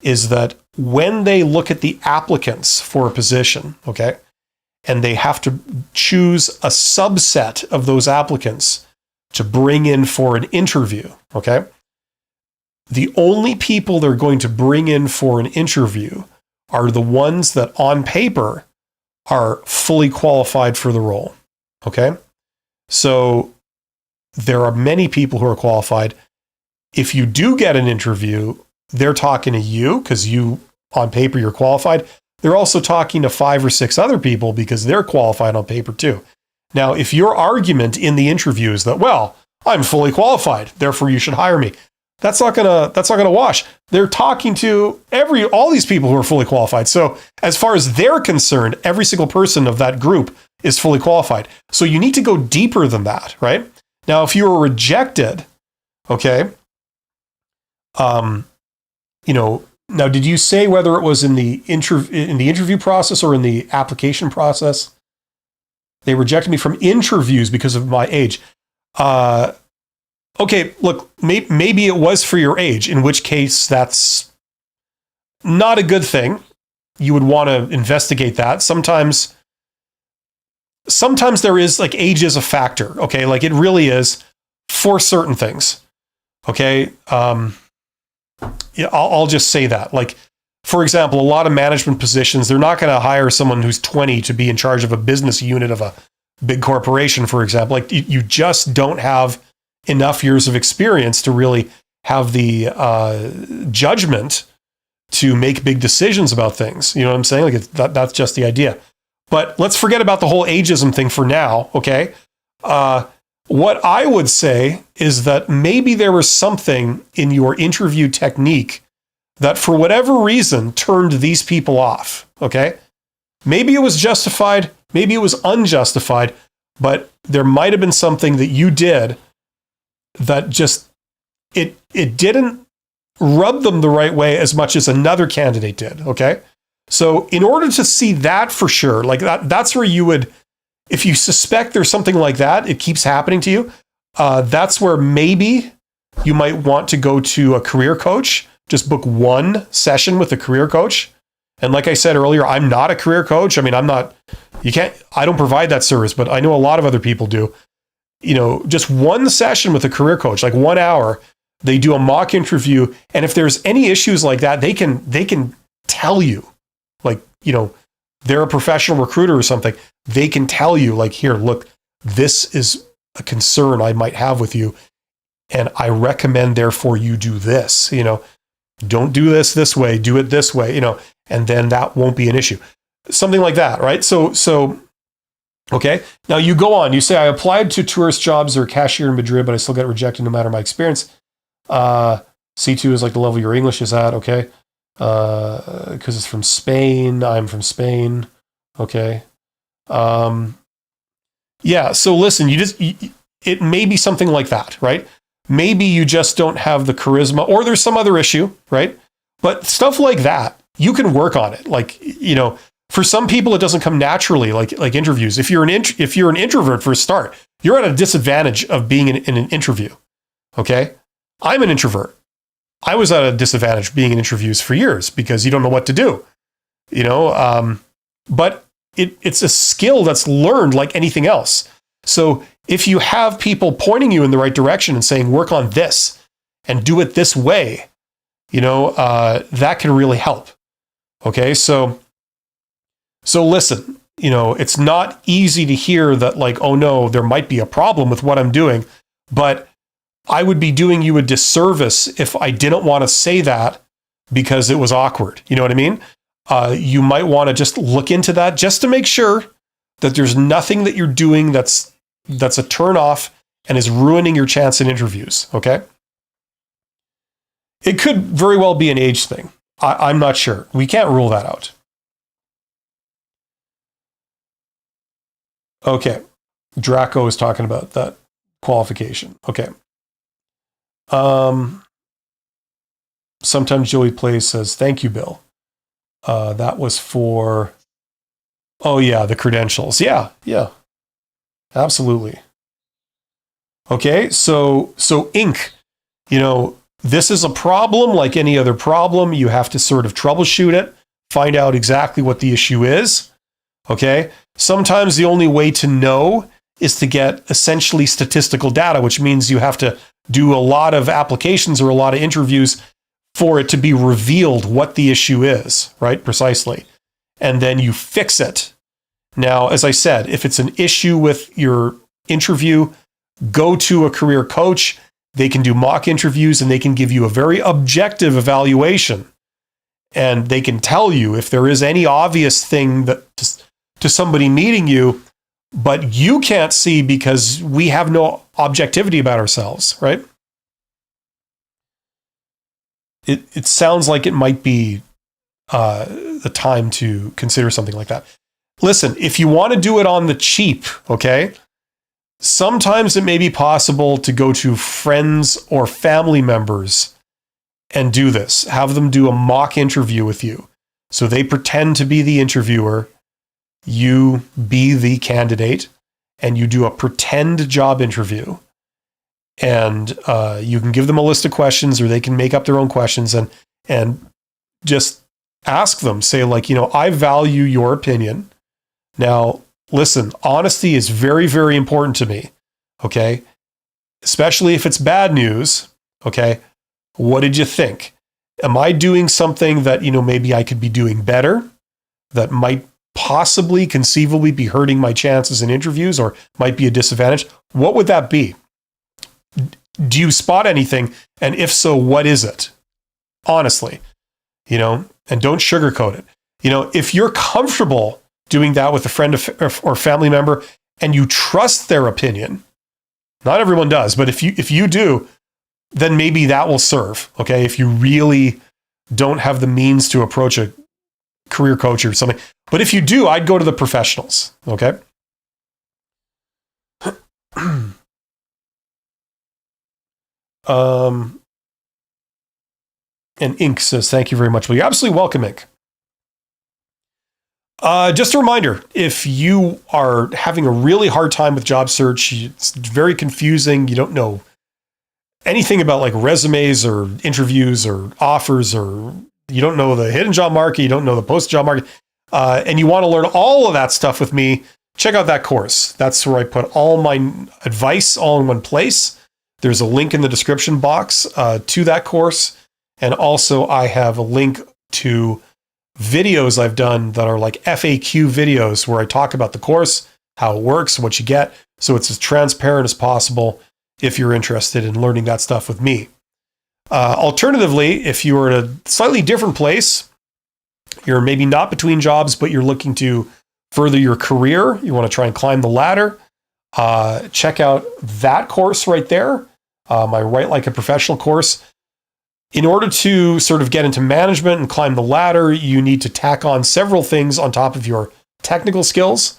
A: that when they look at the applicants for a position, okay, and they have to choose a subset of those applicants to bring in for an interview, okay, the only people they're going to bring in for an interview are the ones that on paper are fully qualified for the role, okay? So there are many people who are qualified. If you do get an interview, they're talking to you because you, on paper, you're qualified. They're also talking to 5 or 6 other people because they're qualified on paper too. Now, if your argument in the interview is that, well, I'm fully qualified, therefore you should hire me, that's not gonna wash. They're talking to all these people who are fully qualified. So as far as they're concerned, every single person of that group is fully qualified. So you need to go deeper than that, right? Now, if you were rejected, okay, you know, now did you say whether it was in the interview process or in the application process? They rejected me from interviews because of my age. Okay, look, maybe it was for your age, in which case that's not a good thing. You would want to investigate that. Sometimes there is, like, age is a factor, okay? Like, it really is for certain things, okay? Yeah, I'll just say that. Like, for example, a lot of management positions, they're not going to hire someone who's 20 to be in charge of a business unit of a big corporation, for example. Like, you just don't have enough years of experience to really have the judgment to make big decisions about things. You know what I'm saying? Like, that's just the idea. But let's forget about the whole ageism thing for now, okay? What I would say is that maybe there was something in your interview technique that for whatever reason turned these people off, okay? Maybe it was justified, maybe it was unjustified, but there might have been something that you did that just, it didn't rub them the right way as much as another candidate did, okay? So in order to see that for sure, like that's where you would, if you suspect there's something like that, it keeps happening to you, that's where maybe you might want to go to a career coach. Just book one session with a career coach. And like I said earlier, I'm not a career coach. I mean, I don't provide that service, but I know a lot of other people do. You know, just one session with a career coach, like 1 hour, they do a mock interview. And if there's any issues like that, they can tell you, like, you know, they're a professional recruiter or something. They can tell you, like, here, look, this is a concern I might have with you. And I recommend, therefore, you do this, you know, don't do this way, do it this way, you know, and then that won't be an issue. Something like that, right? So okay. Now you go on. You say, I applied to tourist jobs or cashier in Madrid, but I still get rejected no matter my experience. C2 is like the level your English is at. Okay. Because it's from Spain. I'm from Spain. Okay. Yeah. So listen, it may be something like that, right? Maybe you just don't have the charisma, or there's some other issue, right? But stuff like that, you can work on it. Like, for some people, it doesn't come naturally, like interviews. If you're an introvert for a start, you're at a disadvantage of being in an interview. Okay, I'm an introvert. I was at a disadvantage being in interviews for years because you don't know what to do. But it's a skill that's learned like anything else. So if you have people pointing you in the right direction and saying, work on this and do it this way, that can really help. Okay, so listen, it's not easy to hear that, like, oh no, there might be a problem with what I'm doing, but I would be doing you a disservice if I didn't want to say that because it was awkward. You know what I mean? You might want to just look into that just to make sure that there's nothing that you're doing that's a turn off and is ruining your chance in interviews. Okay. It could very well be an age thing. I'm not sure. We can't rule that out. Okay. Draco is talking about that qualification. Okay. Sometimes Joey Plays says, thank you, Bill. That was for, oh yeah, the credentials. Yeah. Absolutely. Okay. So Inc., this is a problem like any other problem. You have to sort of troubleshoot it, find out exactly what the issue is. Okay. Sometimes the only way to know is to get essentially statistical data, which means you have to do a lot of applications or a lot of interviews for it to be revealed what the issue is, right? Precisely. And then you fix it. Now, as I said, if it's an issue with your interview, go to a career coach. They can do mock interviews and they can give you a very objective evaluation. And they can tell you if there is any obvious thing that to somebody meeting you, but you can't see because we have no objectivity about ourselves, right? It sounds like it might be the time to consider something like that. Listen, if you want to do it on the cheap, okay, sometimes it may be possible to go to friends or family members and do this. Have them do a mock interview with you. So they pretend to be the interviewer, you be the candidate, and you do a pretend job interview. And you can give them a list of questions, or they can make up their own questions and just ask them, say, like, I value your opinion. Now, listen, honesty is very, very important to me. Okay. Especially if it's bad news. Okay. What did you think? Am I doing something that, maybe I could be doing better, that might possibly conceivably be hurting my chances in interviews or might be a disadvantage? What would that be? Do you spot anything? And if so, what is it? Honestly, and don't sugarcoat it. If you're comfortable doing that with a friend or family member and you trust their opinion, not everyone does, but if you do, then maybe that will serve. Okay. If you really don't have the means to approach a career coach or something, but if you do, I'd go to the professionals. Okay. And Ink says, thank you very much. Well, you're absolutely welcome, Ink. Just a reminder, if you are having a really hard time with job search, it's very confusing, you don't know anything about like resumes or interviews or offers, or you don't know the hidden job market, you don't know the post job market, and you want to learn all of that stuff with me, check out that course. That's where I put all my advice all in one place. There's a link in the description box to that course. And also I have a link to videos I've done that are like FAQ videos where I talk about the course, how it works, what you get. So it's as transparent as possible if you're interested in learning that stuff with me. Alternatively, if you are in a slightly different place You're maybe not between jobs, but you're looking to further your career. You want to try and climb the ladder. Check out that course right there, my Write Like a Professional course. In order to sort of get into management and climb the ladder, you need to tack on several things on top of your technical skills.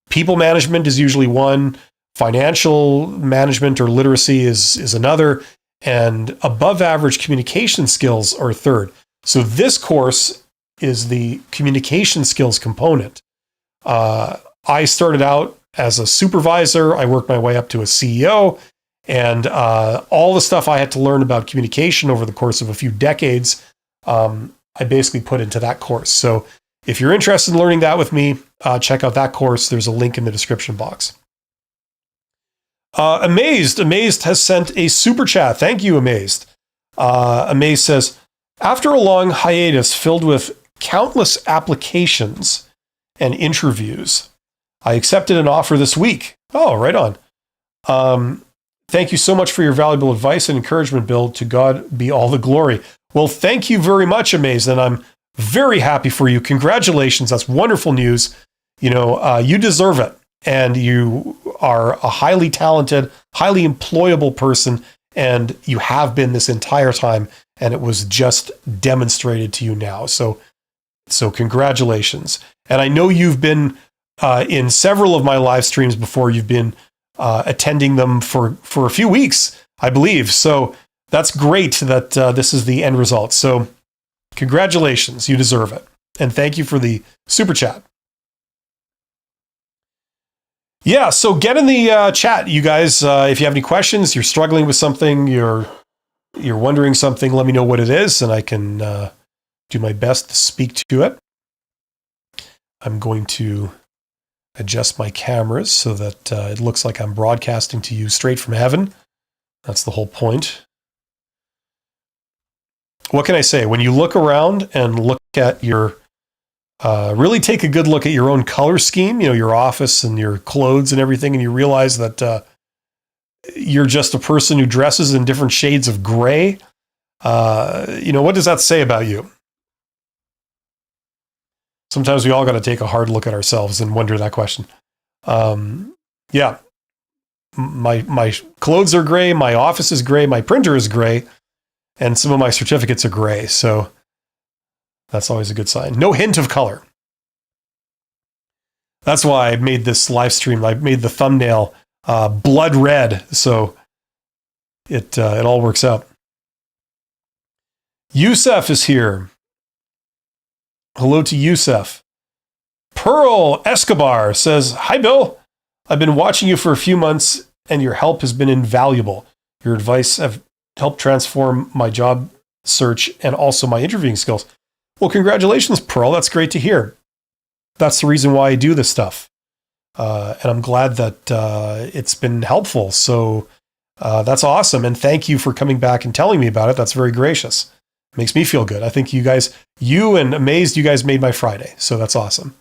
A: People management is usually one. Financial management or literacy is another. And above average communication skills are third. So this course is the communication skills component. I started out as a supervisor. I worked my way up to a CEO. And all the stuff I had to learn about communication over the course of a few decades, I basically put into that course. So if you're interested in learning that with me, check out that course. There's a link in the description box. Amazed has sent a super chat. Thank you, Amazed. Amazed says, after a long hiatus filled with countless applications and interviews, I accepted an offer this week. Oh, right on. Thank you so much for your valuable advice and encouragement, Bill. To God be all the glory. Well, thank you very much, Amaze, and I'm very happy for you. Congratulations. That's wonderful news. You deserve it, and you are a highly talented, highly employable person, and you have been this entire time, and it was just demonstrated to you now. So congratulations. And I know you've been in several of my live streams before. You've been attending them for a few weeks, I believe. So that's great that this is the end result. So congratulations, you deserve it. And thank you for the super chat. Yeah, so get in the chat, you guys. If you have any questions, you're struggling with something, you're wondering something, let me know what it is, and I can do my best to speak to it. I'm going to adjust my cameras so that it looks like I'm broadcasting to you straight from heaven. That's the whole point. What can I say? When you look around and look at your, really take a good look at your own color scheme, your office and your clothes and everything, and you realize that you're just a person who dresses in different shades of gray, what does that say about you? Sometimes we all got to take a hard look at ourselves and wonder that question. Yeah, my clothes are gray, my office is gray, my printer is gray, and some of my certificates are gray. So that's always a good sign. No hint of color. That's why I made this live stream. I made the thumbnail blood red, so it all works out. Yusef is here. Hello to Yusef. Pearl Escobar says, hi, Bill. I've been watching you for a few months, and your help has been invaluable. Your advice have helped transform my job search and also my interviewing skills. Well, congratulations, Pearl. That's great to hear. That's the reason why I do this stuff. And I'm glad that it's been helpful. So that's awesome. And thank you for coming back and telling me about it. That's very gracious. Makes me feel good. I think you and Amazed, you guys made my Friday. So that's awesome.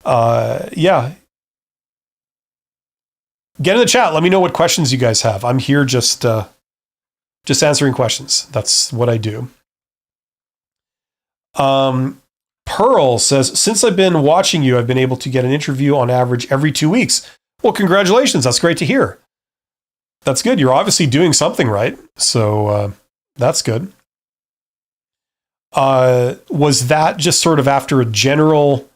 A: Yeah. Get in the chat. Let me know what questions you guys have. I'm here just answering questions. That's what I do. Pearl says, since I've been watching you, I've been able to get an interview on average every 2 weeks. Well, congratulations. That's great to hear. That's good. You're obviously doing something right. So that's good. Was that just sort of after a general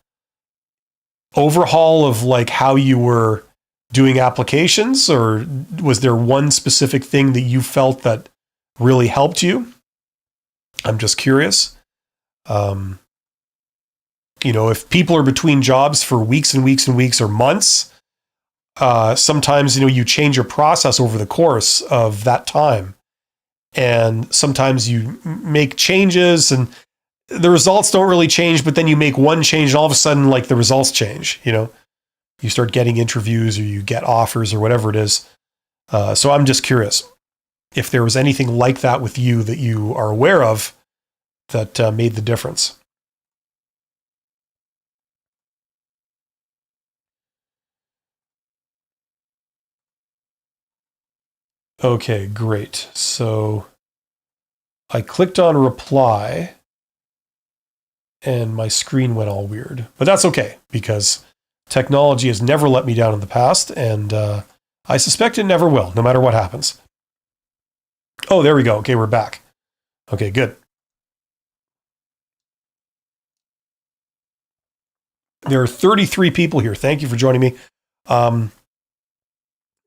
A: overhaul of like how you were doing applications, or was there one specific thing that you felt that really helped you? I'm just curious. If people are between jobs for weeks and weeks and weeks or months, sometimes, you change your process over the course of that time. And sometimes you make changes and the results don't really change, but then you make one change and all of a sudden, like, the results change, you start getting interviews or you get offers or whatever it is. So I'm just curious if there was anything like that with you that you are aware of that made the difference. Okay, great. So I clicked on reply and my screen went all weird. But that's okay, because technology has never let me down in the past, and I suspect it never will, no matter what happens. Oh, there we go. Okay, we're back. Okay, good. There are 33 people here. Thank you for joining me.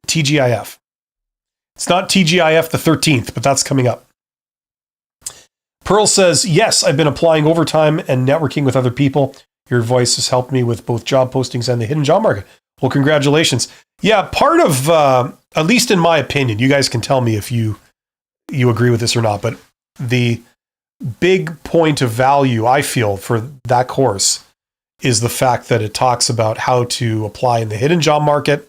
A: TGIF. It's not TGIF the 13th, but that's coming up. Pearl says, yes, I've been applying overtime and networking with other people. Your voice has helped me with both job postings and the hidden job market. Well, congratulations. Yeah, part of, at least in my opinion, you guys can tell me if you agree with this or not, but the big point of value I feel for that course is the fact that it talks about how to apply in the hidden job market,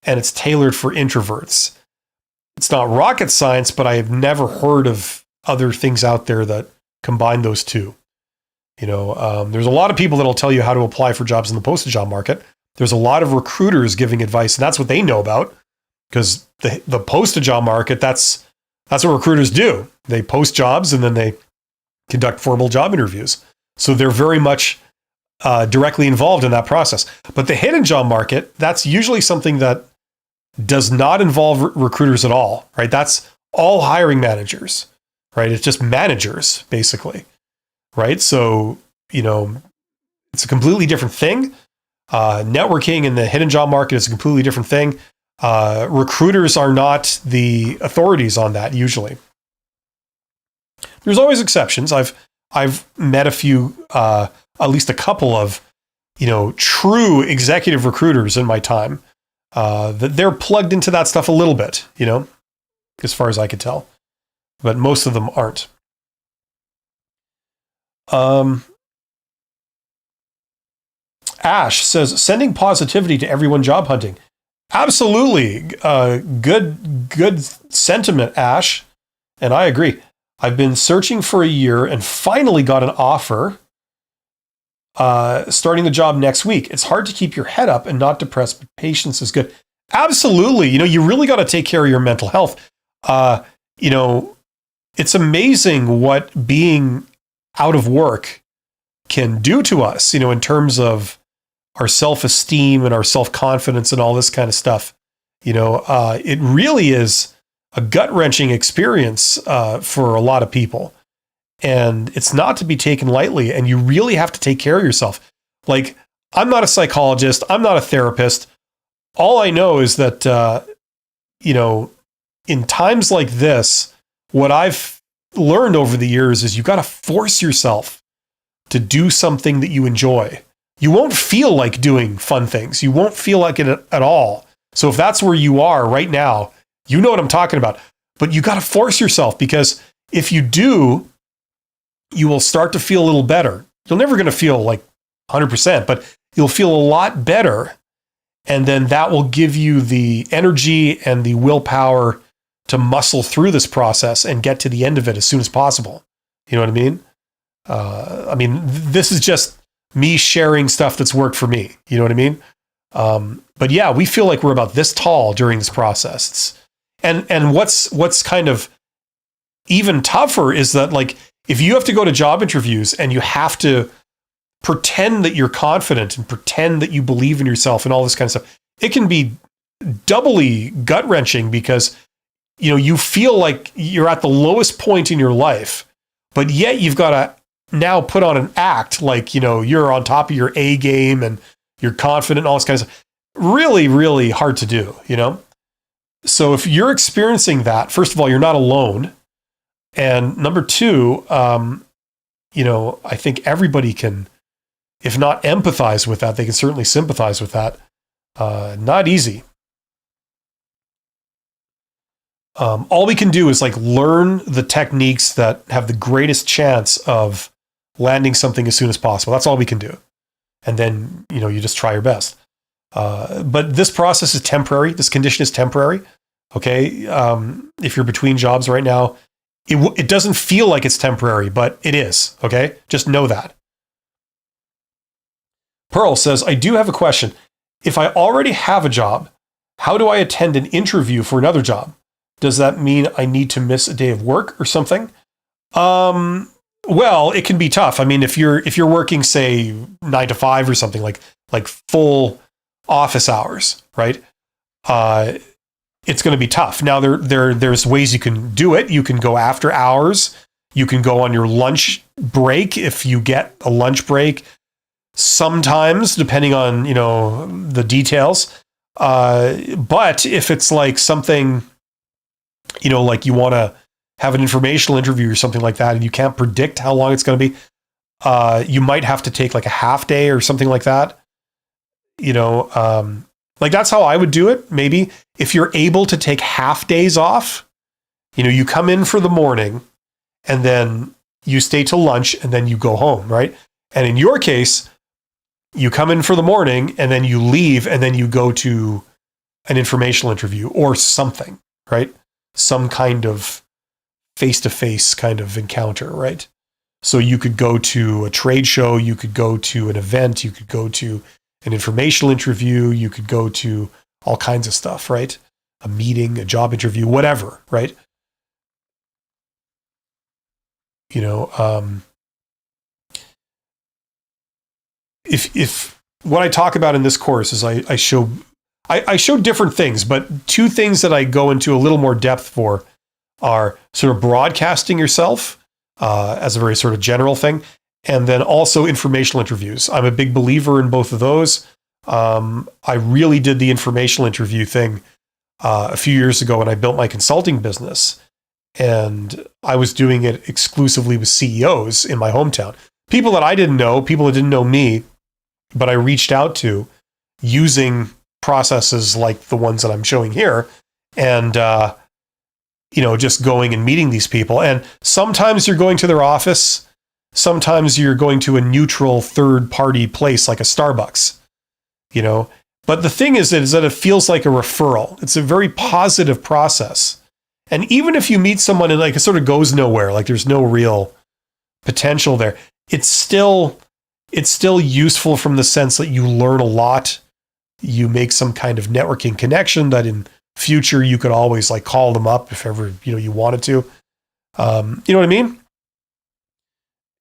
A: and it's tailored for introverts. It's not rocket science, but I have never heard of other things out there that combine those two. You know, there's a lot of people that'll tell you how to apply for jobs in the posted job market. There's a lot of recruiters giving advice, and that's what they know about, because the posted job market, that's what recruiters do. They post jobs and then they conduct formal job interviews. So they're very much directly involved in that process. But the hidden job market, that's usually something that does not involve recruiters at all, right? That's all hiring managers, right? It's just managers, basically, right? So, you know, it's a completely different thing. Networking in the hidden job market is a completely different thing. Recruiters are not the authorities on that usually. There's always exceptions. I've met a few, at least a couple of, you know, true executive recruiters in my time, that they're plugged into that stuff a little bit, you know, as far as I could tell, but most of them aren't. Ash says, sending positivity to everyone job hunting. Absolutely. Good sentiment, Ash. And I agree. I've been searching for a year and finally got an offer starting the job next week. It's hard to keep your head up and not depressed, but patience is good. Absolutely. You know, you really got to take care of your mental health. You know, it's amazing what being out of work can do to us, you know, in terms of our self-esteem and our self-confidence and all this kind of stuff. You know, it really is a gut-wrenching experience for a lot of people. And it's not to be taken lightly, and you really have to take care of yourself. Like, I'm not a psychologist. I'm not a therapist. All I know is that, you know, in times like this, what I've learned over the years is you got to force yourself to do something that you enjoy. You won't feel like doing fun things. You won't feel like it at all. So if that's where you are right now, you know what I'm talking about. But you got to force yourself, because if you do, you will start to feel a little better. You're never going to feel like 100%, but you'll feel a lot better. And then that will give you the energy and the willpower to muscle through this process and get to the end of it as soon as possible. You know what I mean? This is just me sharing stuff that's worked for me. You know what I mean? But yeah, we feel like we're about this tall during this process. And what's kind of even tougher is that, like, if you have to go to job interviews and you have to pretend that you're confident and pretend that you believe in yourself and all this kind of stuff, it can be doubly gut-wrenching, because, you know, you feel like you're at the lowest point in your life, but yet you've got to now put on an act like, you know, you're on top of your A game and you're confident and all this kind of stuff. Really, really hard to do, you know? So if you're experiencing that, first of all, you're not alone. And number two, you know, I think everybody can, if not empathize with that, they can certainly sympathize with that. Not easy. All we can do is like learn the techniques that have the greatest chance of landing something as soon as possible. That's all we can do. And then, you know, you just try your best. But this process is temporary. This condition is temporary. Okay. If you're between jobs right now, it doesn't feel like it's temporary, but it is. Okay. Just know that. Pearl says, I do have a question. If I already have a job, how do I attend an interview for another job? Does that mean I need to miss a day of work or something? Well, it can be tough. I mean, if you're working, say, 9 to 5 or something like full office hours, right? It's going to be tough. Now, there's ways you can do it. You can go after hours. You can go on your lunch break if you get a lunch break. Sometimes, depending on the details. But if it's like something, like you want to have an informational interview or something like that, and you can't predict how long it's going to be, you might have to take like a half day or something like that. Like that's how I would do it. Maybe if you're able to take half days off, you come in for the morning and then you stay till lunch and then you go home, right? And in your case, you come in for the morning and then you leave and then you go to an informational interview or something, right? Some kind of face-to-face kind of encounter, right? So you could go to a trade show, you could go to an event, you could go to an informational interview, you could go to all kinds of stuff, right? A meeting, a job interview, whatever, right? If what I talk about in this course is I show different things, but two things that I go into a little more depth for are sort of broadcasting yourself as a very sort of general thing, and then also informational interviews. I'm a big believer in both of those. I really did the informational interview thing a few years ago when I built my consulting business, and I was doing it exclusively with CEOs in my hometown. People that I didn't know, people that didn't know me, but I reached out to using processes like the ones that I'm showing here, and just going and meeting these people. And sometimes you're going to their office, sometimes you're going to a neutral third-party place like a Starbucks, But the thing is that it feels like a referral. It's a very positive process. And even if you meet someone and like it sort of goes nowhere, like there's no real potential there, it's still useful from the sense that you learn a lot. You make some kind of networking connection that in future you could always like call them up if ever you wanted to. You know what I mean?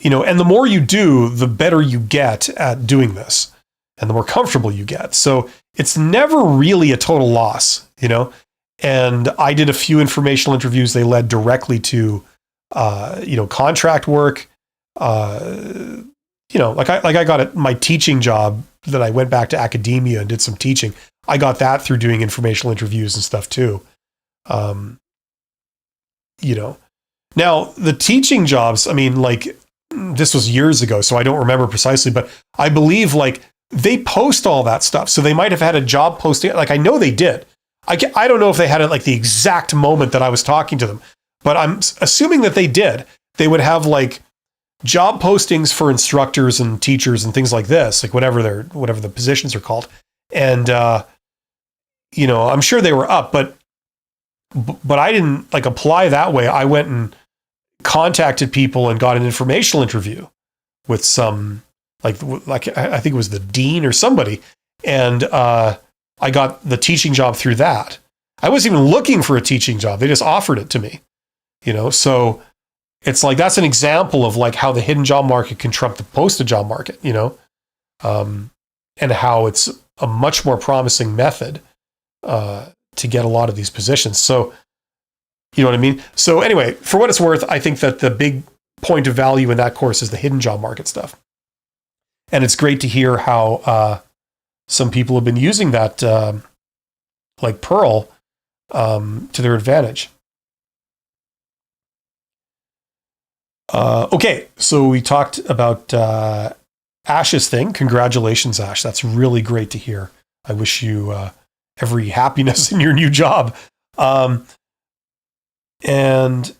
A: And the more you do, the better you get at doing this, and the more comfortable you get. So it's never really a total loss, And I did a few informational interviews. They led directly to, contract work. Like I got my teaching job that I went back to academia and did some teaching. I got that through doing informational interviews and stuff too. Now the teaching jobs, I mean, like this was years ago, so I don't remember precisely, but I believe like they post all that stuff. So they might have had a job posting. Like I know they did. I don't know if they had it like the exact moment that I was talking to them, but I'm assuming that they did. They would have like job postings for instructors and teachers and things like this, like whatever the positions are called. And, I'm sure they were up, but I didn't like apply that way. I went and contacted people and got an informational interview with some, like I think it was the dean or somebody. And, I got the teaching job through that. I wasn't even looking for a teaching job. They just offered it to me, so it's like, that's an example of like how the hidden job market can trump the posted job market, and how it's a much more promising method to get a lot of these positions. So, you know what I mean? So anyway, for what it's worth, I think that the big point of value in that course is the hidden job market stuff. And it's great to hear how some people have been using that, like Pearl, to their advantage. Okay, so we talked about Ash's thing. Congratulations, Ash. That's really great to hear. I wish you every happiness in your new job. And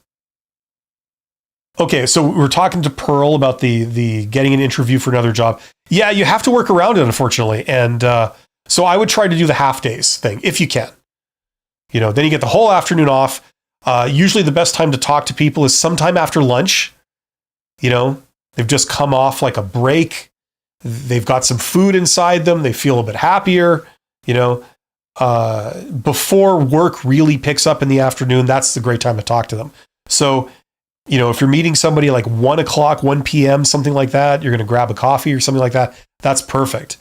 A: okay, so we're talking to Pearl about the getting an interview for another job. Yeah, you have to work around it, unfortunately. And so I would try to do the half days thing if you can. Then you get the whole afternoon off. Usually the best time to talk to people is sometime after lunch. They've just come off like a break. They've got some food inside them. They feel a bit happier. Before work really picks up in the afternoon, that's the great time to talk to them. So if you're meeting somebody like 1 o'clock, 1 p.m., something like that, you're going to grab a coffee or something like that. That's perfect.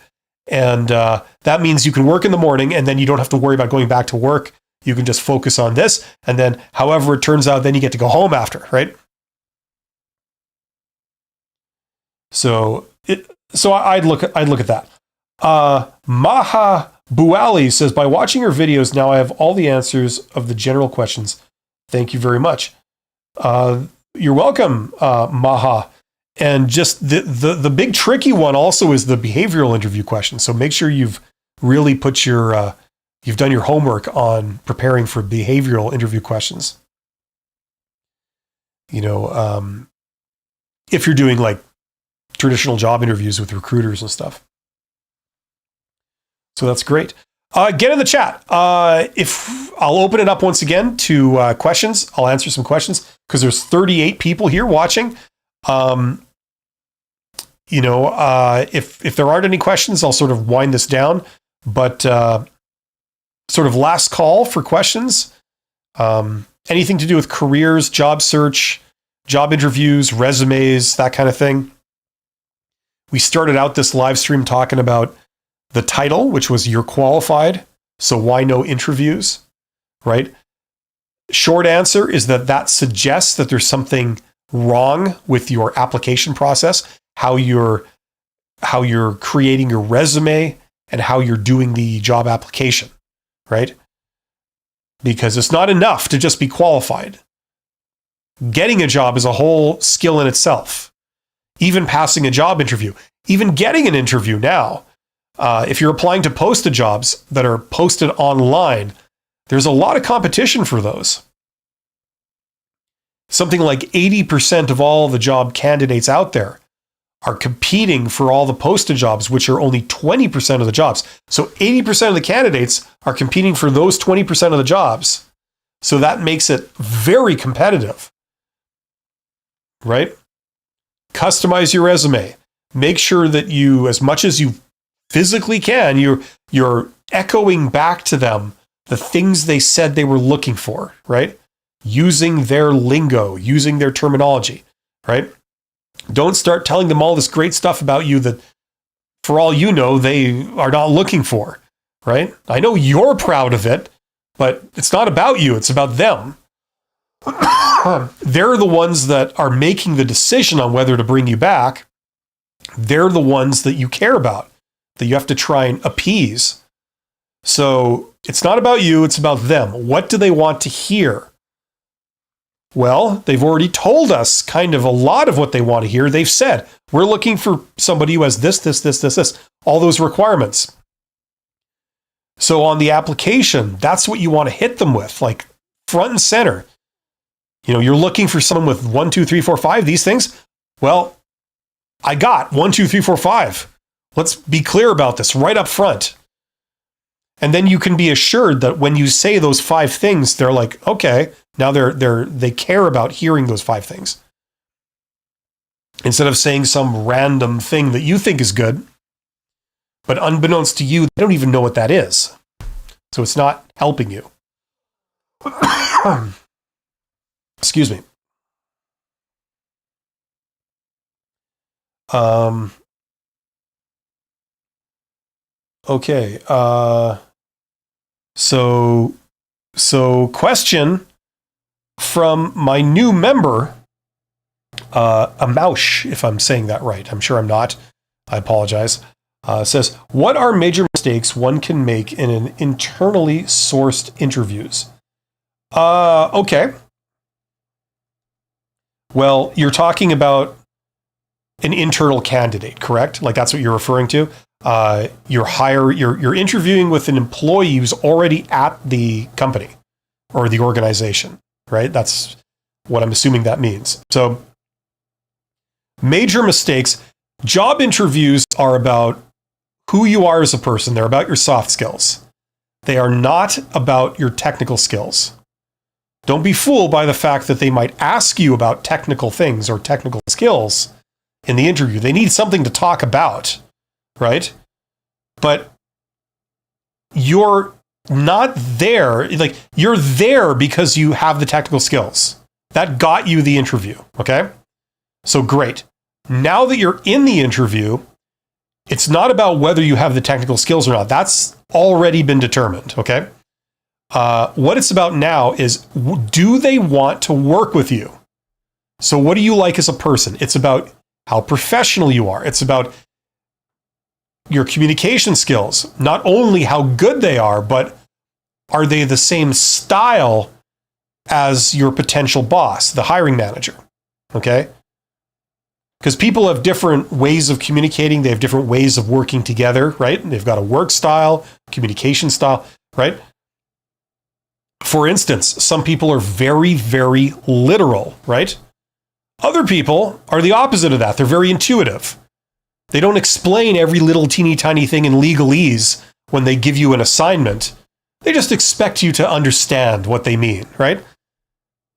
A: And that means you can work in the morning and then you don't have to worry about going back to work. You can just focus on this. And then however it turns out, then you get to go home after, right? So I'd look at that. Maha Buali says, by watching your videos, now I have all the answers of the general questions. Thank you very much. You're welcome, Maha. And just the big tricky one also is the behavioral interview question. So make sure you've really put you've done your homework on preparing for behavioral interview questions. If you're doing like traditional job interviews with recruiters and stuff. So that's great. Get in the chat. If I'll open it up once again to questions. I'll answer some questions because there's 38 people here watching. If there aren't any questions, I'll sort of wind this down. But sort of last call for questions. Anything to do with careers, job search, job interviews, resumes, that kind of thing. We started out this live stream talking about the title, which was "You're qualified, so why no interviews?" Right? Short answer is that suggests that there's something wrong with your application process, how you're creating your resume and how you're doing the job application, right? Because it's not enough to just be qualified. Getting a job is a whole skill in itself. Even passing a job interview, even getting an interview now. If you're applying to posted jobs that are posted online, there's a lot of competition for those. Something like 80% of all the job candidates out there are competing for all the posted jobs, which are only 20% of the jobs. So 80% of the candidates are competing for those 20% of the jobs. So that makes it very competitive, right? Customize your resume. Make sure that you, as much as you physically can, you're echoing back to them the things they said they were looking for, right? Using their lingo, using their terminology, right? Don't start telling them all this great stuff about you that, for all you know, they are not looking for, right? I know you're proud of it, but it's not about you. It's about them. They're the ones that are making the decision on whether to bring you back. They're the ones that you care about, that you have to try and appease. So it's not about you, it's about them. What do they want to hear? Well, they've already told us kind of a lot of what they want to hear. They've said, we're looking for somebody who has this, all those requirements. So on the application, that's what you want to hit them with, like front and center. You're looking for someone with 1, 2, 3, 4, 5, these things. Well, I got 1, 2, 3, 4, 5. Let's be clear about this right up front. And then you can be assured that when you say those 5 things, they're like, okay, now they care about hearing those 5 things. Instead of saying some random thing that you think is good, but unbeknownst to you, they don't even know what that is. So it's not helping you. Excuse me. Okay. So question from my new member, Amaush, if I'm saying that right. I'm sure I'm not. I apologize. Says, what are major mistakes one can make in an internally sourced interviews? Okay. Well, you're talking about an internal candidate, correct? Like that's what you're referring to. You're interviewing with an employee who's already at the company or the organization, right? That's what I'm assuming that means. So major mistakes. Job interviews are about who you are as a person. They're about your soft skills. They are not about your technical skills. Don't be fooled by the fact that they might ask you about technical things or technical skills in the interview. They need something to talk about, right? But you're not there. Like, you're there because you have the technical skills. That got you the interview, okay? So great. Now that you're in the interview, it's not about whether you have the technical skills or not. That's already been determined, okay? What it's about now is, do they want to work with you? So what do you like as a person? It's about how professional you are. It's about your communication skills. Not only how good they are, but are they the same style as your potential boss, the hiring manager? Okay? Because people have different ways of communicating. They have different ways of working together, right? They've got a work style, communication style, right? For instance, some people are very, very literal, right? Other people are the opposite of that. They're very intuitive. They don't explain every little teeny tiny thing in legalese when they give you an assignment. They just expect you to understand what they mean, right?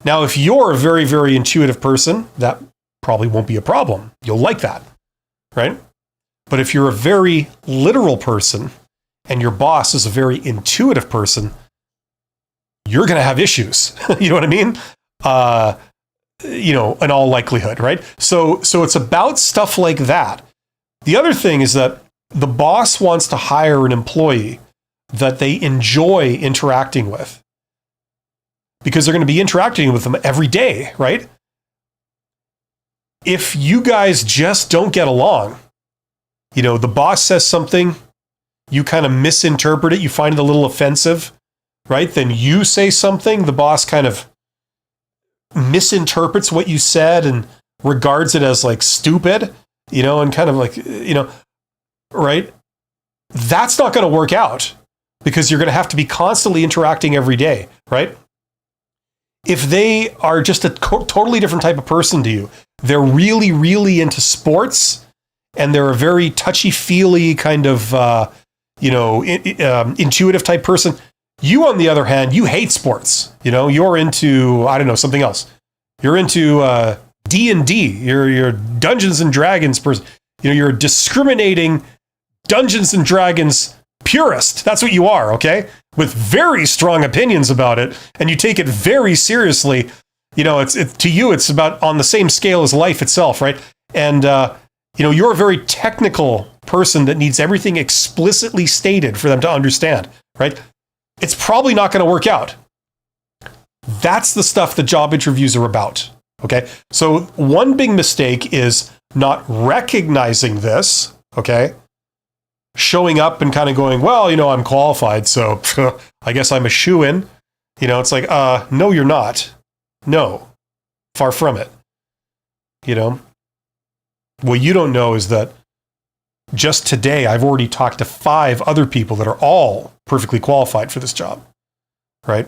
A: Now, if you're a very, very intuitive person, that probably won't be a problem. You'll like that, right? But if you're a very literal person and your boss is a very intuitive person, you're going to have issues. You know what I mean? In all likelihood, right? So it's about stuff like that. The other thing is that the boss wants to hire an employee that they enjoy interacting with, because they're going to be interacting with them every day, right? If you guys just don't get along, the boss says something, you kind of misinterpret it, you find it a little offensive, right? Then you say something, the boss kind of misinterprets what you said and regards it as like stupid, and kind of like, right? That's not going to work out, because you're going to have to be constantly interacting every day, right? If they are just a totally different type of person to you, they're really, really into sports, and they're a very touchy-feely kind of, intuitive type person. You, on the other hand, you hate sports. You're into, I don't know, something else. You're into D&D. You're a Dungeons and Dragons person. You're a discriminating Dungeons and Dragons purist. That's what you are, okay? With very strong opinions about it, and you take it very seriously. To you, it's about on the same scale as life itself, right? And you're a very technical person that needs everything explicitly stated for them to understand, right? It's probably not going to work out. That's the stuff that job interviews are about, okay? So one big mistake is not recognizing this, okay? Showing up and kind of going, well, I'm qualified, so I guess I'm a shoo-in. It's like, no, you're not. No, far from it. What you don't know is that just today, I've already talked to 5 other people that are all perfectly qualified for this job, right?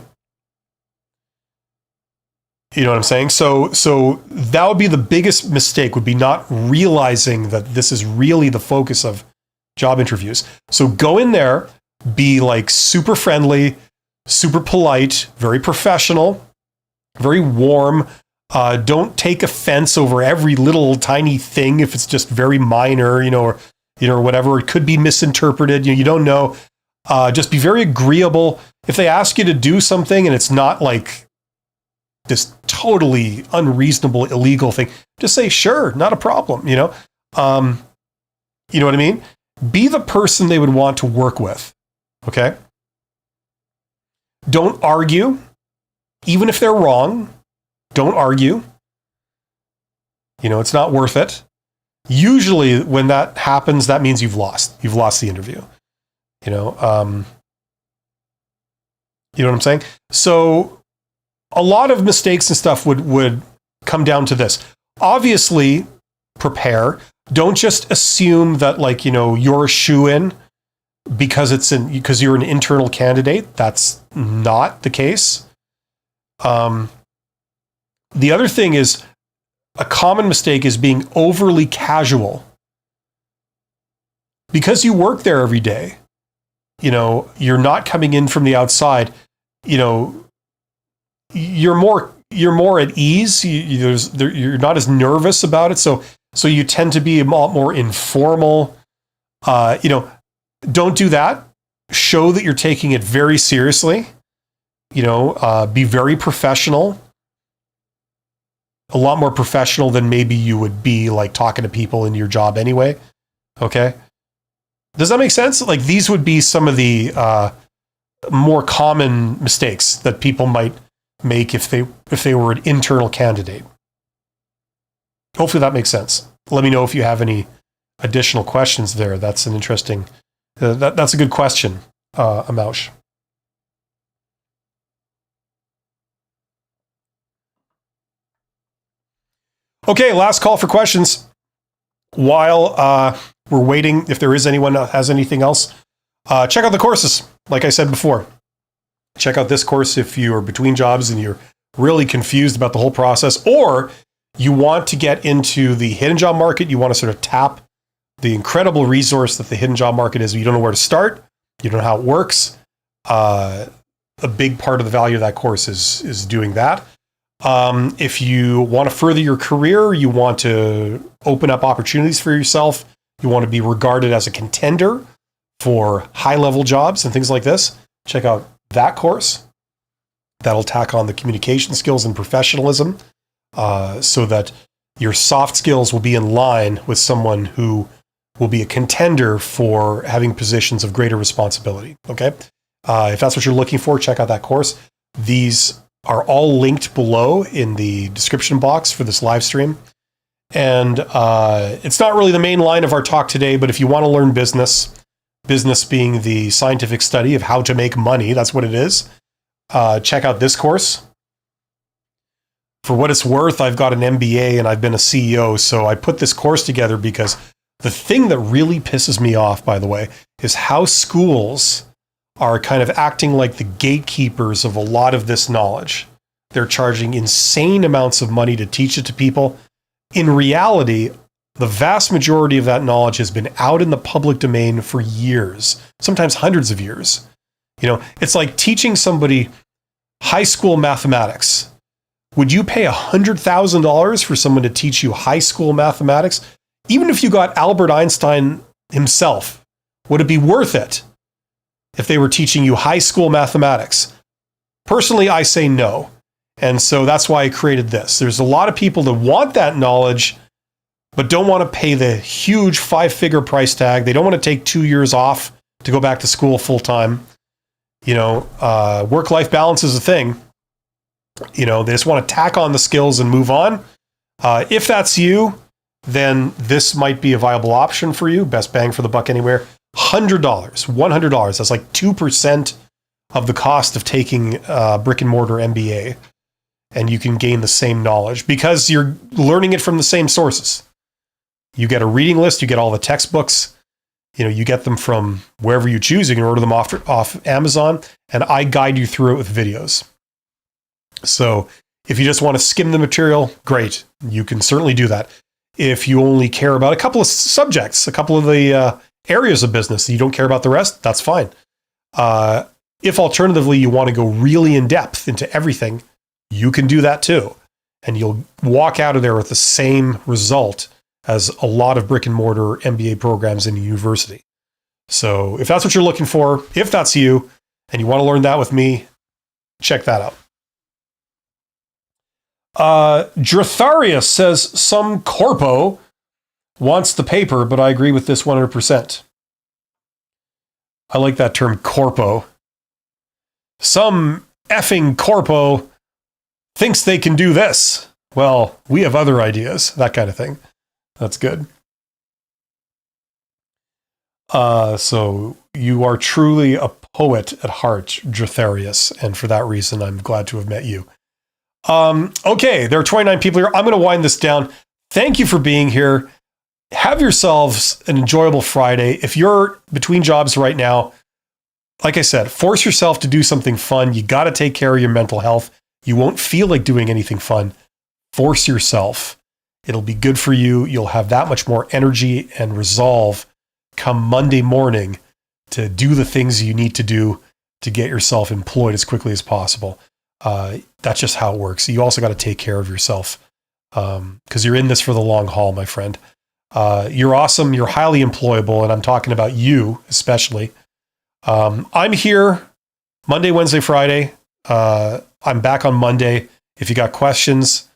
A: You know what I'm saying? So that would be the biggest mistake, would be not realizing that this is really the focus of job interviews. So go in there, be like super friendly, super polite, very professional, very warm. Don't take offense over every little tiny thing if it's just very minor, or whatever. It could be misinterpreted. You don't know. Just be very agreeable. If they ask you to do something and it's not like this totally unreasonable, illegal thing, just say, sure, not a problem. You know what I mean? Be the person they would want to work with. Okay? Don't argue. Even if they're wrong, don't argue. It's not worth it. Usually when that happens, that means you've lost. You've lost the interview. You know what I'm saying? So a lot of mistakes and stuff would come down to this. Obviously, prepare. Don't just assume that you're a shoo-in because you're an internal candidate. That's not the case. The other thing is, a common mistake is being overly casual. Because you work there every day, you're not coming in from the outside, you're more at ease. You're not as nervous about it. So you tend to be a lot more informal. Don't do that. Show that you're taking it very seriously. Be very professional. a lot more professional than maybe you would be like talking to people in your job anyway. Okay. Does that make sense? Like these would be some of the more common mistakes that people might make if they were an internal candidate. Hopefully that makes sense. Let me know if you have any additional questions there. That's an interesting, that's a good question, Amaush. Okay, last call for questions. While we're waiting, if there is anyone that has anything else, check out the courses. Like I said before, check out this course if you're between jobs and you're really confused about the whole process, or you want to get into the hidden job market. You want to sort of tap the incredible resource that the hidden job market is. You don't know where to start. You don't know how it works. A big part of the value of that course is doing that. If you want to further your career, you want to open up opportunities for yourself, you want to be regarded as a contender for high-level jobs and things like this, check out that course. That'll tack on the communication skills and professionalism so that your soft skills will be in line with someone who will be a contender for having positions of greater responsibility. Okay? If that's what you're looking for, check out that course. These are all linked below in the description box for this live stream. And it's not really the main line of our talk today, but if you want to learn business being the scientific study of how to make money, that's what it is, check out this course. For what it's worth, I've got an MBA and I've been a CEO, so I put this course together because the thing that really pisses me off, by the way, is how schools are kind of acting like the gatekeepers of a lot of this knowledge. They're charging insane amounts of money to teach it to people. In reality, the vast majority of that knowledge has been out in the public domain for years, sometimes hundreds of years. You know, it's like teaching somebody high school mathematics. Would you pay $100,000 for someone to teach you high school mathematics? Even if you got Albert Einstein himself, would it be worth it if they were teaching you high school mathematics? Personally, I say no. And so that's why I created this. There's a lot of people that want that knowledge, but don't want to pay the huge 5-figure price tag. They don't want to take 2 years off to go back to school full time. You know, work-life balance is a thing. You know, they just want to tack on the skills and move on. If that's you, then this might be a viable option for you. Best bang for the buck anywhere. $100. That's like 2% of the cost of taking brick and mortar MBA. And you can gain the same knowledge because you're learning it from the same sources. You get a reading list, you get all the textbooks, you know, you get them from wherever you choose. You can order them off Amazon, and I guide you through it with videos. So if you just want to skim the material, great. You can certainly do that. If you only care about a couple of subjects, a couple of the areas of business, you don't care about the rest, that's fine. If alternatively you want to go really in depth into everything, you can do that too. And you'll walk out of there with the same result as a lot of brick and mortar MBA programs in a university. So if that's what you're looking for, if that's you, and you want to learn that with me, check that out. Dratharius says, some corpo wants the paper, but I agree with this 100%. I like that term, corpo. Some effing corpo thinks they can do this. Well, we have other ideas, that kind of thing. That's good. So you are truly a poet at heart, Dratharius, and for that reason, I'm glad to have met you. Okay, there are 29 people here. I'm going to wind this down. Thank you for being here. Have yourselves an enjoyable Friday. If you're between jobs right now, like I said, force yourself to do something fun. You got to take care of your mental health. You won't feel like doing anything fun. Force yourself. It'll be good for you. You'll have that much more energy and resolve come Monday morning to do the things you need to do to get yourself employed as quickly as possible. That's just how it works. You also got to take care of yourself because you're in this for the long haul, my friend. You're awesome. You're highly employable, and I'm talking about you especially. I'm here Monday, Wednesday, Friday. I'm back on Monday. If you got questions,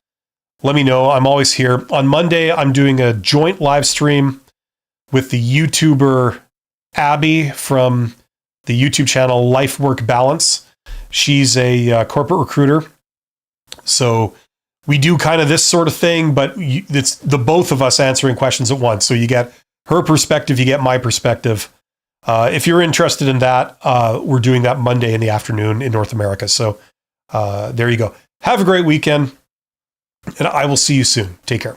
A: let me know. I'm always here. On Monday, I'm doing a joint live stream with the YouTuber Abby from the YouTube channel Life Work Balance. She's a corporate recruiter. So we do kind of this sort of thing, but it's the both of us answering questions at once. So you get her perspective, you get my perspective. If you're interested in that, we're doing that Monday in the afternoon in North America. So there you go. Have a great weekend, and I will see you soon. Take care.